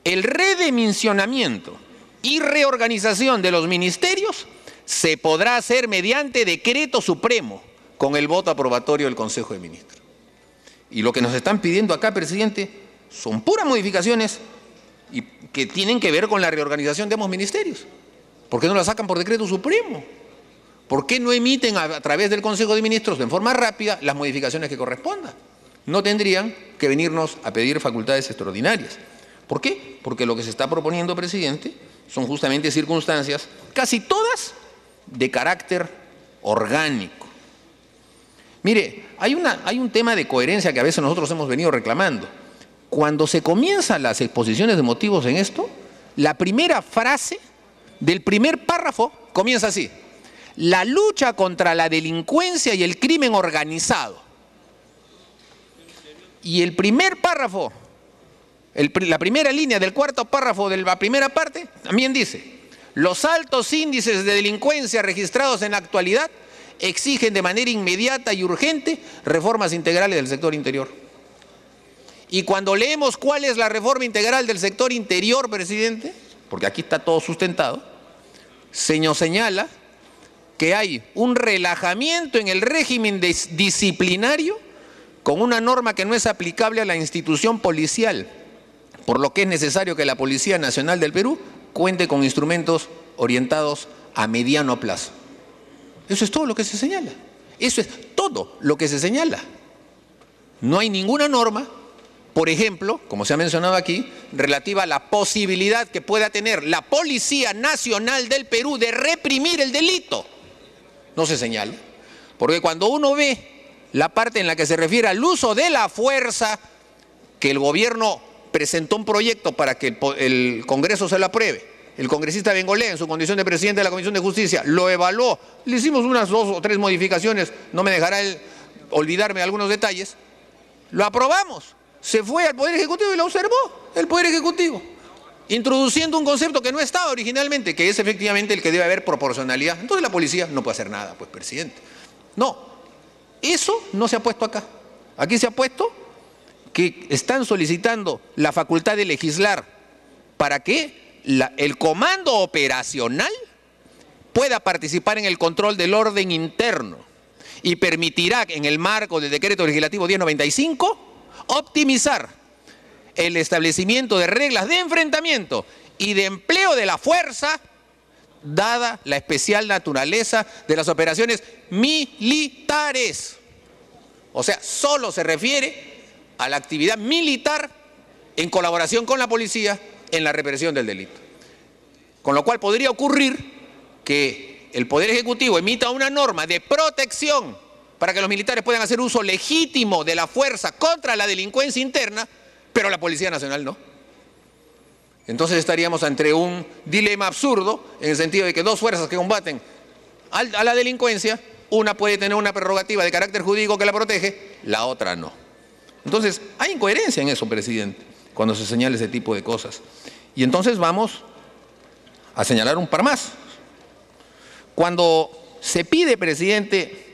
el redimensionamiento y reorganización de los ministerios se podrá hacer mediante decreto supremo con el voto aprobatorio del Consejo de Ministros. Y lo que nos están pidiendo acá, presidente, son puras modificaciones y que tienen que ver con la reorganización de ambos ministerios. ¿Por qué no la sacan por decreto supremo? ¿Por qué no emiten a través del Consejo de Ministros en forma rápida las modificaciones que correspondan? No tendrían que venirnos a pedir facultades extraordinarias. ¿Por qué? Porque lo que se está proponiendo, presidente, son justamente circunstancias, casi todas, de carácter orgánico. Mire, hay un tema de coherencia que a veces nosotros hemos venido reclamando. Cuando se comienzan las exposiciones de motivos en esto, la primera frase del primer párrafo comienza así: la lucha contra la delincuencia y el crimen organizado. Y el primer párrafo, la primera línea del cuarto párrafo de la primera parte, también dice, los altos índices de delincuencia registrados en la actualidad exigen de manera inmediata y urgente reformas integrales del sector interior. Y cuando leemos cuál es la reforma integral del sector interior, presidente, porque aquí está todo sustentado, señala que hay un relajamiento en el régimen disciplinario con una norma que no es aplicable a la institución policial, por lo que es necesario que la Policía Nacional del Perú cuente con instrumentos orientados a mediano plazo. Eso es todo lo que se señala. Eso es todo lo que se señala. No hay ninguna norma, por ejemplo, como se ha mencionado aquí, relativa a la posibilidad que pueda tener la Policía Nacional del Perú de reprimir el delito. No se señala. Porque cuando uno ve la parte en la que se refiere al uso de la fuerza, que el gobierno presentó un proyecto para que el Congreso se lo apruebe, el congresista Bengolea, en su condición de presidente de la Comisión de Justicia, lo evaluó, le hicimos unas 2 o 3 modificaciones, no me dejará él olvidarme de algunos detalles, lo aprobamos, se fue al Poder Ejecutivo y lo observó el Poder Ejecutivo, introduciendo un concepto que no estaba originalmente, que es efectivamente el que debe haber proporcionalidad. Entonces la policía no puede hacer nada, pues, presidente. No, eso no se ha puesto acá. Aquí se ha puesto que están solicitando la facultad de legislar para que el comando operacional pueda participar en el control del orden interno y permitirá, en el marco del decreto legislativo 1095, optimizar el establecimiento de reglas de enfrentamiento y de empleo de la fuerza, dada la especial naturaleza de las operaciones militares. O sea, solo se refiere a la actividad militar en colaboración con la policía en la represión del delito. Con lo cual podría ocurrir que el Poder Ejecutivo emita una norma de protección para que los militares puedan hacer uso legítimo de la fuerza contra la delincuencia interna, pero la Policía Nacional no. Entonces estaríamos ante un dilema absurdo, en el sentido de que 2 fuerzas que combaten a la delincuencia, una puede tener una prerrogativa de carácter jurídico que la protege, la otra no. Entonces, hay incoherencia en eso, presidente, cuando se señala ese tipo de cosas. Y entonces vamos a señalar un par más. Cuando se pide, presidente,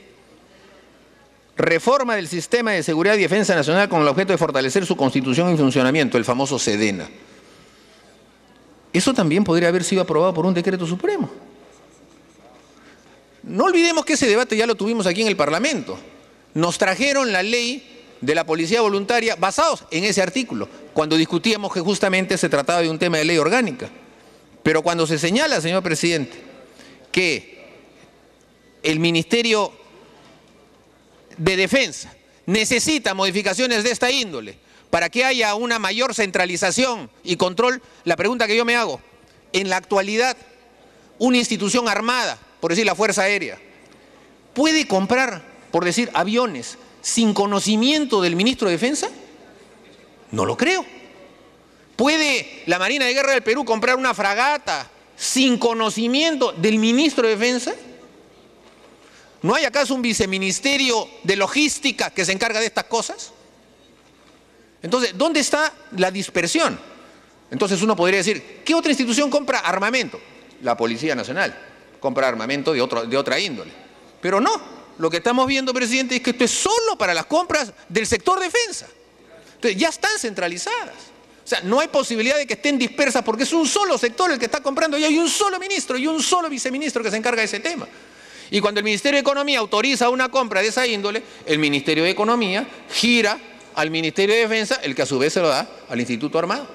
reforma del Sistema de Seguridad y Defensa Nacional con el objeto de fortalecer su constitución y funcionamiento, el famoso SEDENA, eso también podría haber sido aprobado por un decreto supremo. No olvidemos que ese debate ya lo tuvimos aquí en el Parlamento. Nos trajeron la ley de la policía voluntaria basados en ese artículo, cuando discutíamos que justamente se trataba de un tema de ley orgánica. Pero cuando se señala, señor presidente, que el Ministerio de Defensa necesita modificaciones de esta índole para que haya una mayor centralización y control, la pregunta que yo me hago, en la actualidad, una institución armada, por decir la Fuerza Aérea, ¿puede comprar, por decir, aviones sin conocimiento del ministro de Defensa? No lo creo. ¿Puede la Marina de Guerra del Perú comprar una fragata sin conocimiento del ministro de Defensa? ¿No hay acaso un viceministerio de logística que se encarga de estas cosas? Entonces, ¿dónde está la dispersión? Entonces uno podría decir, ¿qué otra institución compra armamento? La Policía Nacional compra armamento de otra índole. Pero no, lo que estamos viendo, presidente, es que esto es solo para las compras del sector defensa. Entonces ya están centralizadas. O sea, no hay posibilidad de que estén dispersas porque es un solo sector el que está comprando y hay un solo ministro y un solo viceministro que se encarga de ese tema. Y cuando el Ministerio de Economía autoriza una compra de esa índole, el Ministerio de Economía gira al Ministerio de Defensa, el que a su vez se lo da al Instituto Armado.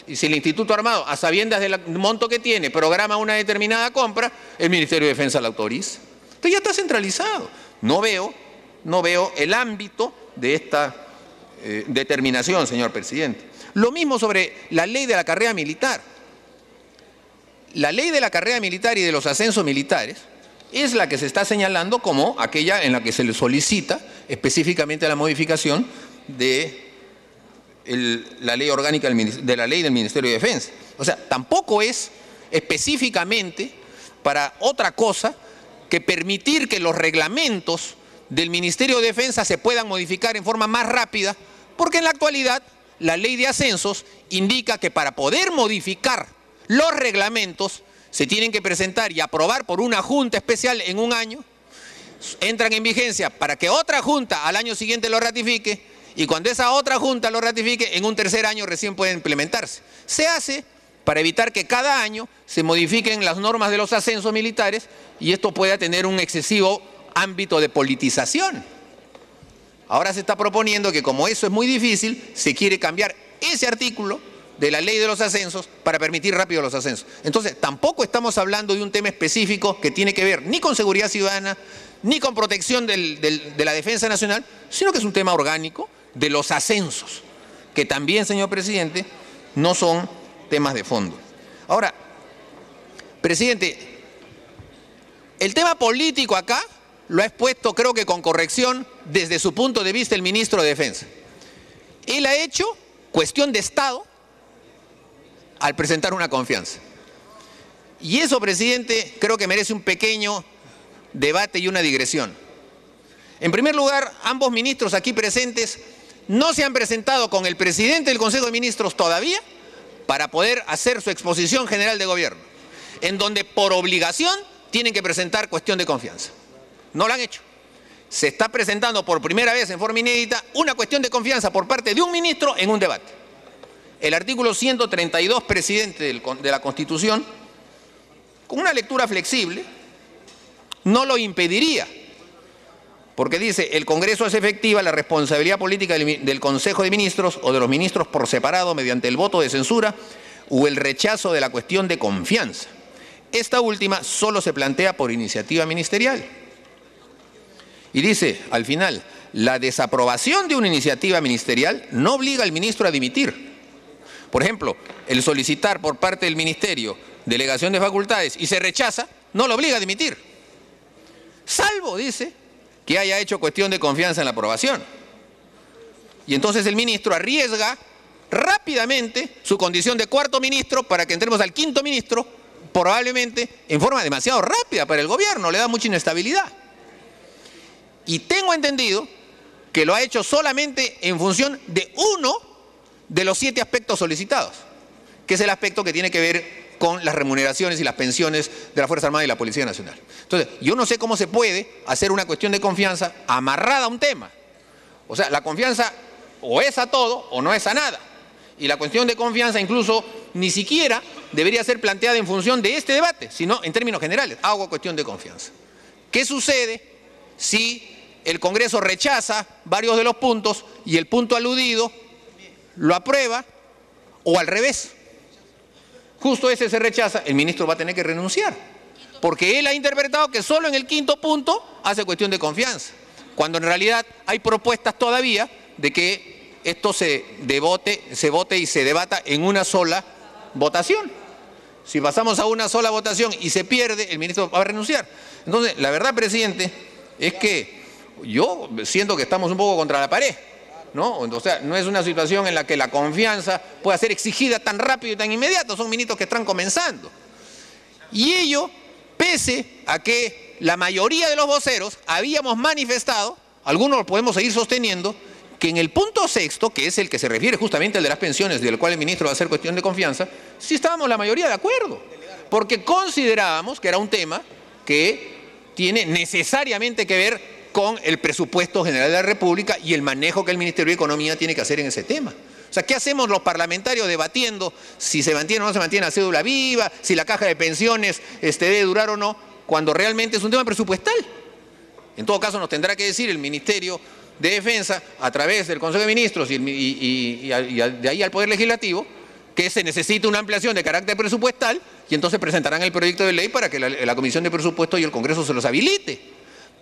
Y si el Instituto Armado, a sabiendas del monto que tiene, programa una determinada compra, el Ministerio de Defensa la autoriza. Entonces ya está centralizado. No veo el ámbito de esta determinación, señor presidente. Lo mismo sobre la ley de la carrera militar. La ley de la carrera militar y de los ascensos militares es la que se está señalando como aquella en la que se le solicita específicamente la modificación de la ley orgánica de la ley del Ministerio de Defensa. O sea, tampoco es específicamente para otra cosa que permitir que los reglamentos del Ministerio de Defensa se puedan modificar en forma más rápida, porque en la actualidad la ley de ascensos indica que para poder modificar los reglamentos se tienen que presentar y aprobar por una junta especial en un año, entran en vigencia para que otra junta al año siguiente lo ratifique, y cuando esa otra junta lo ratifique, en un tercer año recién puede implementarse. Se hace para evitar que cada año se modifiquen las normas de los ascensos militares y esto pueda tener un excesivo ámbito de politización. Ahora se está proponiendo que, como eso es muy difícil, se quiere cambiar ese artículo de la ley de los ascensos para permitir rápido los ascensos. Entonces, tampoco estamos hablando de un tema específico que tiene que ver ni con seguridad ciudadana, ni con protección de la defensa nacional, sino que es un tema orgánico de los ascensos, que también, señor presidente, no son temas de fondo. Ahora, presidente, el tema político acá lo ha expuesto, creo que con corrección, desde su punto de vista el ministro de Defensa. Él ha hecho cuestión de Estado al presentar una confianza. Y eso, presidente, creo que merece un pequeño debate y una digresión. En primer lugar, ambos ministros aquí presentes no se han presentado con el presidente del Consejo de Ministros todavía para poder hacer su exposición general de gobierno, en donde por obligación tienen que presentar cuestión de confianza. No lo han hecho. Se está presentando por primera vez en forma inédita una cuestión de confianza por parte de un ministro en un debate. El artículo 132, presidente de la Constitución, con una lectura flexible, no lo impediría, porque dice, el Congreso hace efectiva la responsabilidad política del Consejo de Ministros o de los ministros por separado mediante el voto de censura o el rechazo de la cuestión de confianza. Esta última solo se plantea por iniciativa ministerial. Y dice, al final, la desaprobación de una iniciativa ministerial no obliga al ministro a dimitir. Por ejemplo, el solicitar por parte del ministerio delegación de facultades y se rechaza, no lo obliga a dimitir. Salvo, dice, que haya hecho cuestión de confianza en la aprobación. Y entonces el ministro arriesga rápidamente su condición de cuarto ministro para que entremos al quinto ministro, probablemente en forma demasiado rápida para el gobierno, le da mucha inestabilidad. Y tengo entendido que lo ha hecho solamente en función de uno de los 7 aspectos solicitados, que es el aspecto que tiene que ver con las remuneraciones y las pensiones de la Fuerza Armada y la Policía Nacional. Entonces, yo no sé cómo se puede hacer una cuestión de confianza amarrada a un tema. O sea, la confianza o es a todo o no es a nada. Y la cuestión de confianza incluso ni siquiera debería ser planteada en función de este debate, sino en términos generales. Hago cuestión de confianza. ¿Qué sucede si el Congreso rechaza varios de los puntos y el punto aludido lo aprueba o al revés? Justo ese se rechaza, el ministro va a tener que renunciar. porque él ha interpretado que solo en el quinto punto hace cuestión de confianza, cuando en realidad hay propuestas todavía de que esto se vote y se debata en una sola votación. Si pasamos a una sola votación y se pierde, el ministro va a renunciar. Entonces, la verdad, presidente, es que yo siento que estamos un poco contra la pared, ¿no? O sea, no es una situación en la que la confianza pueda ser exigida tan rápido y tan inmediato. Son ministros que están comenzando. Y ello, pese a que la mayoría de los voceros habíamos manifestado, algunos lo podemos seguir sosteniendo, que en el punto sexto, que es el que se refiere justamente al de las pensiones, del cual el ministro va a hacer cuestión de confianza, sí estábamos la mayoría de acuerdo, porque considerábamos que era un tema que tiene necesariamente que ver con el presupuesto general de la República y el manejo que el Ministerio de Economía tiene que hacer en ese tema. O sea, ¿qué hacemos los parlamentarios debatiendo si se mantiene o no se mantiene la cédula viva, si la caja de pensiones debe durar o no, cuando realmente es un tema presupuestal? En todo caso, nos tendrá que decir el Ministerio de Defensa, a través del Consejo de Ministros y de ahí al Poder Legislativo, que se necesita una ampliación de carácter presupuestal, y entonces presentarán el proyecto de ley para que la Comisión de Presupuesto y el Congreso se los habilite.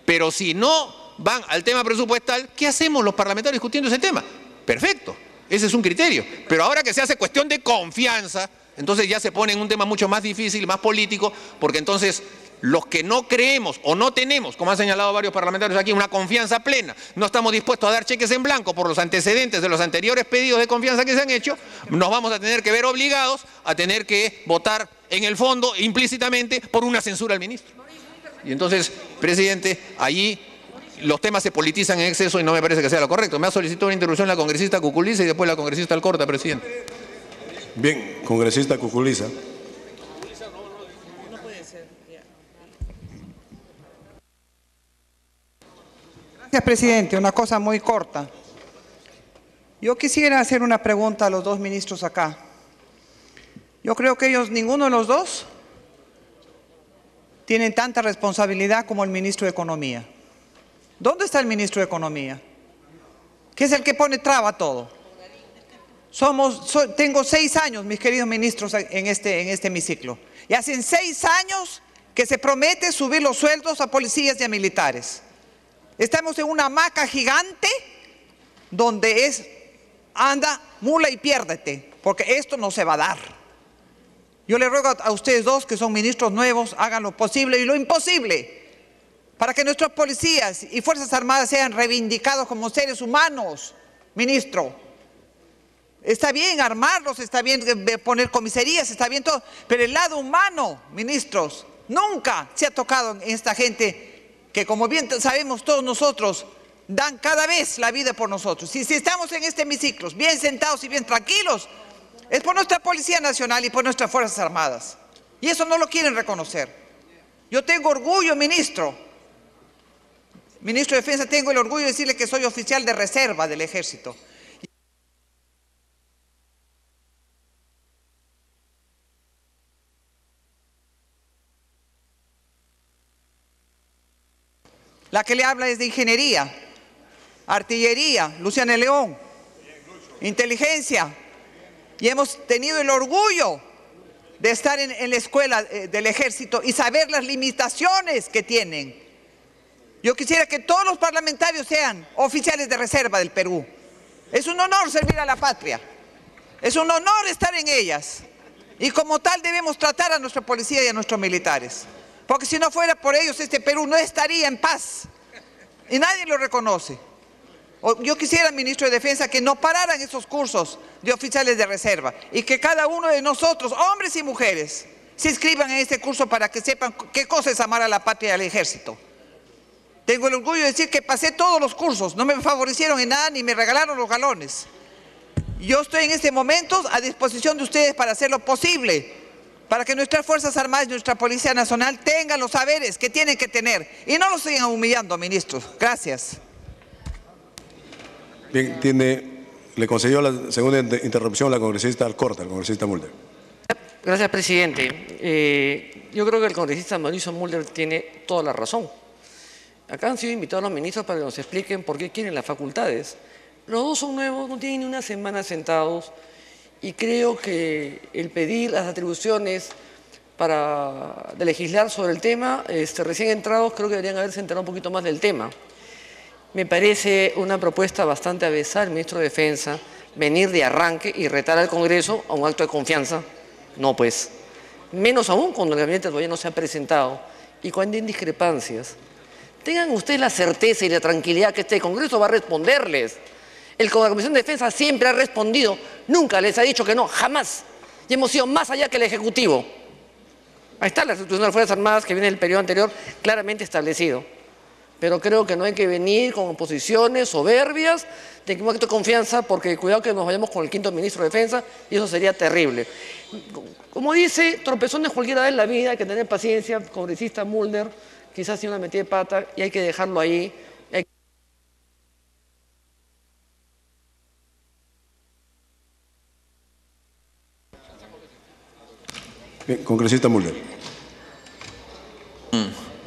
Pero si no van al tema presupuestal, ¿qué hacemos los parlamentarios discutiendo ese tema? Perfecto, ese es un criterio. Pero ahora que se hace cuestión de confianza, entonces ya se pone en un tema mucho más difícil, más político, porque entonces los que no creemos o no tenemos, como han señalado varios parlamentarios aquí, una confianza plena, no estamos dispuestos a dar cheques en blanco por los antecedentes de los anteriores pedidos de confianza que se han hecho, nos vamos a tener que ver obligados a tener que votar en el fondo, implícitamente, por una censura al ministro. Y entonces, presidente, allí los temas se politizan en exceso y no me parece que sea lo correcto. Me ha solicitado una interrupción la congresista Cuculiza y después la congresista Alcorta, presidente. Bien, congresista Cuculiza. Gracias, presidente. Una cosa muy corta. Yo quisiera hacer una pregunta a los dos ministros acá. Yo creo que ellos, ninguno de los dos, tienen tanta responsabilidad como el ministro de Economía. ¿Dónde está el ministro de Economía? Que es el que pone traba a todo. Tengo 6 años, mis queridos ministros, en este hemiciclo. Y hacen 6 años que se promete subir los sueldos a policías y a militares. Estamos en una hamaca gigante donde anda, mula y piérdete, porque esto no se va a dar. Yo le ruego a ustedes dos, que son ministros nuevos, hagan lo posible y lo imposible para que nuestros policías y Fuerzas Armadas sean reivindicados como seres humanos, ministro. Está bien armarlos, está bien poner comisarías, está bien todo, pero el lado humano, ministros, nunca se ha tocado en esta gente que, como bien sabemos todos nosotros, dan cada vez la vida por nosotros. Si estamos en este hemiciclo, bien sentados y bien tranquilos, es por nuestra Policía Nacional y por nuestras Fuerzas Armadas. Y eso no lo quieren reconocer. Yo tengo orgullo, ministro de Defensa, tengo el orgullo de decirle que soy oficial de reserva del Ejército. La que le habla es de ingeniería, artillería, Luciana León, inteligencia. Y hemos tenido el orgullo de estar en la escuela del Ejército y saber las limitaciones que tienen. Yo quisiera que todos los parlamentarios sean oficiales de reserva del Perú. Es un honor servir a la patria. Es un honor estar en ellas. Y como tal debemos tratar a nuestra policía y a nuestros militares. Porque si no fuera por ellos, este Perú no estaría en paz. Y nadie lo reconoce. Yo quisiera, ministro de Defensa, que no pararan esos cursos de oficiales de reserva y que cada uno de nosotros, hombres y mujeres, se inscriban en este curso para que sepan qué cosa es amar a la patria y al Ejército. Tengo el orgullo de decir que pasé todos los cursos, no me favorecieron en nada ni me regalaron los galones. Yo estoy en este momento a disposición de ustedes para hacer lo posible para que nuestras Fuerzas Armadas y nuestra Policía Nacional tengan los saberes que tienen que tener y no los sigan humillando, ministros. Gracias. Bien, le concedió la segunda interrupción la congresista Alcorta, el congresista Mulder. Gracias, presidente. Yo creo que el congresista Mauricio Mulder tiene toda la razón. Acá han sido invitados los ministros para que nos expliquen por qué quieren las facultades. Los dos son nuevos, no tienen ni una semana sentados y creo que el pedir las atribuciones de legislar sobre el tema. Recién entrados creo que deberían haberse enterado un poquito más del tema. Me parece una propuesta bastante avesada al ministro de Defensa venir de arranque y retar al Congreso a un acto de confianza. No, pues, menos aún cuando el gabinete todavía no se ha presentado y cuando hay discrepancias. Tengan ustedes la certeza y la tranquilidad que este Congreso va a responderles. La Comisión de Defensa siempre ha respondido, nunca les ha dicho que no, jamás. Y hemos ido más allá que el Ejecutivo. Ahí está la Constitución de las Fuerzas Armadas que viene del periodo anterior claramente establecido. Pero creo que no hay que venir con oposiciones soberbias de un acto de confianza, porque cuidado que nos vayamos con el quinto ministro de Defensa y eso sería terrible. Como dice, tropezones cualquiera vez en la vida, hay que tener paciencia, congresista Mulder, quizás tiene una metida de pata y hay que dejarlo ahí. Bien, congresista Mulder.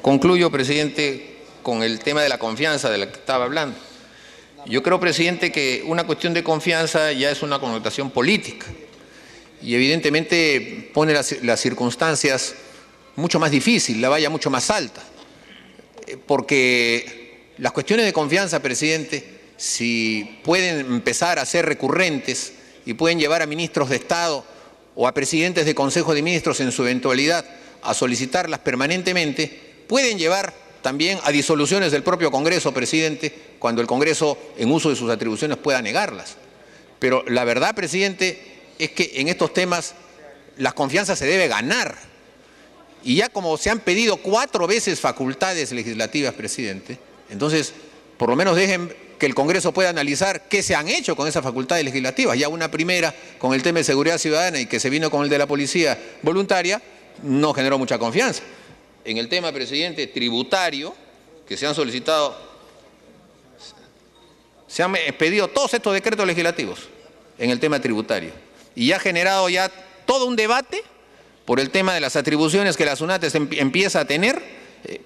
Concluyo, presidente, con el tema de la confianza de la que estaba hablando. Yo creo, presidente, que una cuestión de confianza ya es una connotación política y evidentemente pone las circunstancias mucho más difíciles, la valla mucho más alta, porque las cuestiones de confianza, presidente, si pueden empezar a ser recurrentes y pueden llevar a ministros de Estado o a presidentes de Consejo de Ministros en su eventualidad a solicitarlas permanentemente, pueden llevar también a disoluciones del propio Congreso, presidente, cuando el Congreso, en uso de sus atribuciones, pueda negarlas. Pero la verdad, presidente, es que en estos temas la confianza se debe ganar. Y ya como se han pedido 4 veces facultades legislativas, presidente, entonces, por lo menos dejen que el Congreso pueda analizar qué se han hecho con esas facultades legislativas. Ya una primera con el tema de seguridad ciudadana y que se vino con el de la policía voluntaria, no generó mucha confianza. En el tema, presidente, tributario, que se han solicitado, se han expedido todos estos decretos legislativos en el tema tributario. Y ha generado ya todo un debate por el tema de las atribuciones que la SUNAT empieza a tener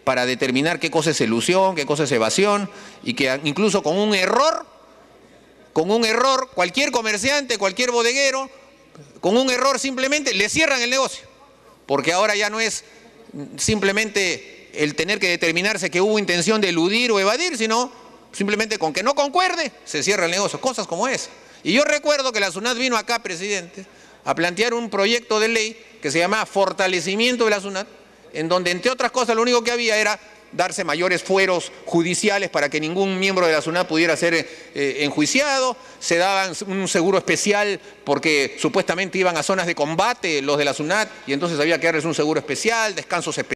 para determinar qué cosa es elusión, qué cosa es evasión, y que incluso con un error, cualquier comerciante, cualquier bodeguero, con un error simplemente le cierran el negocio. Porque ahora ya no es simplemente el tener que determinarse que hubo intención de eludir o evadir, sino simplemente con que no concuerde, se cierra el negocio, cosas como esa. Y yo recuerdo que la SUNAT vino acá, presidente, a plantear un proyecto de ley que se llamaba Fortalecimiento de la SUNAT, en donde, entre otras cosas, lo único que había era darse mayores fueros judiciales para que ningún miembro de la SUNAT pudiera ser enjuiciado, se daban un seguro especial porque supuestamente iban a zonas de combate los de la SUNAT y entonces había que darles un seguro especial, descansos especiales.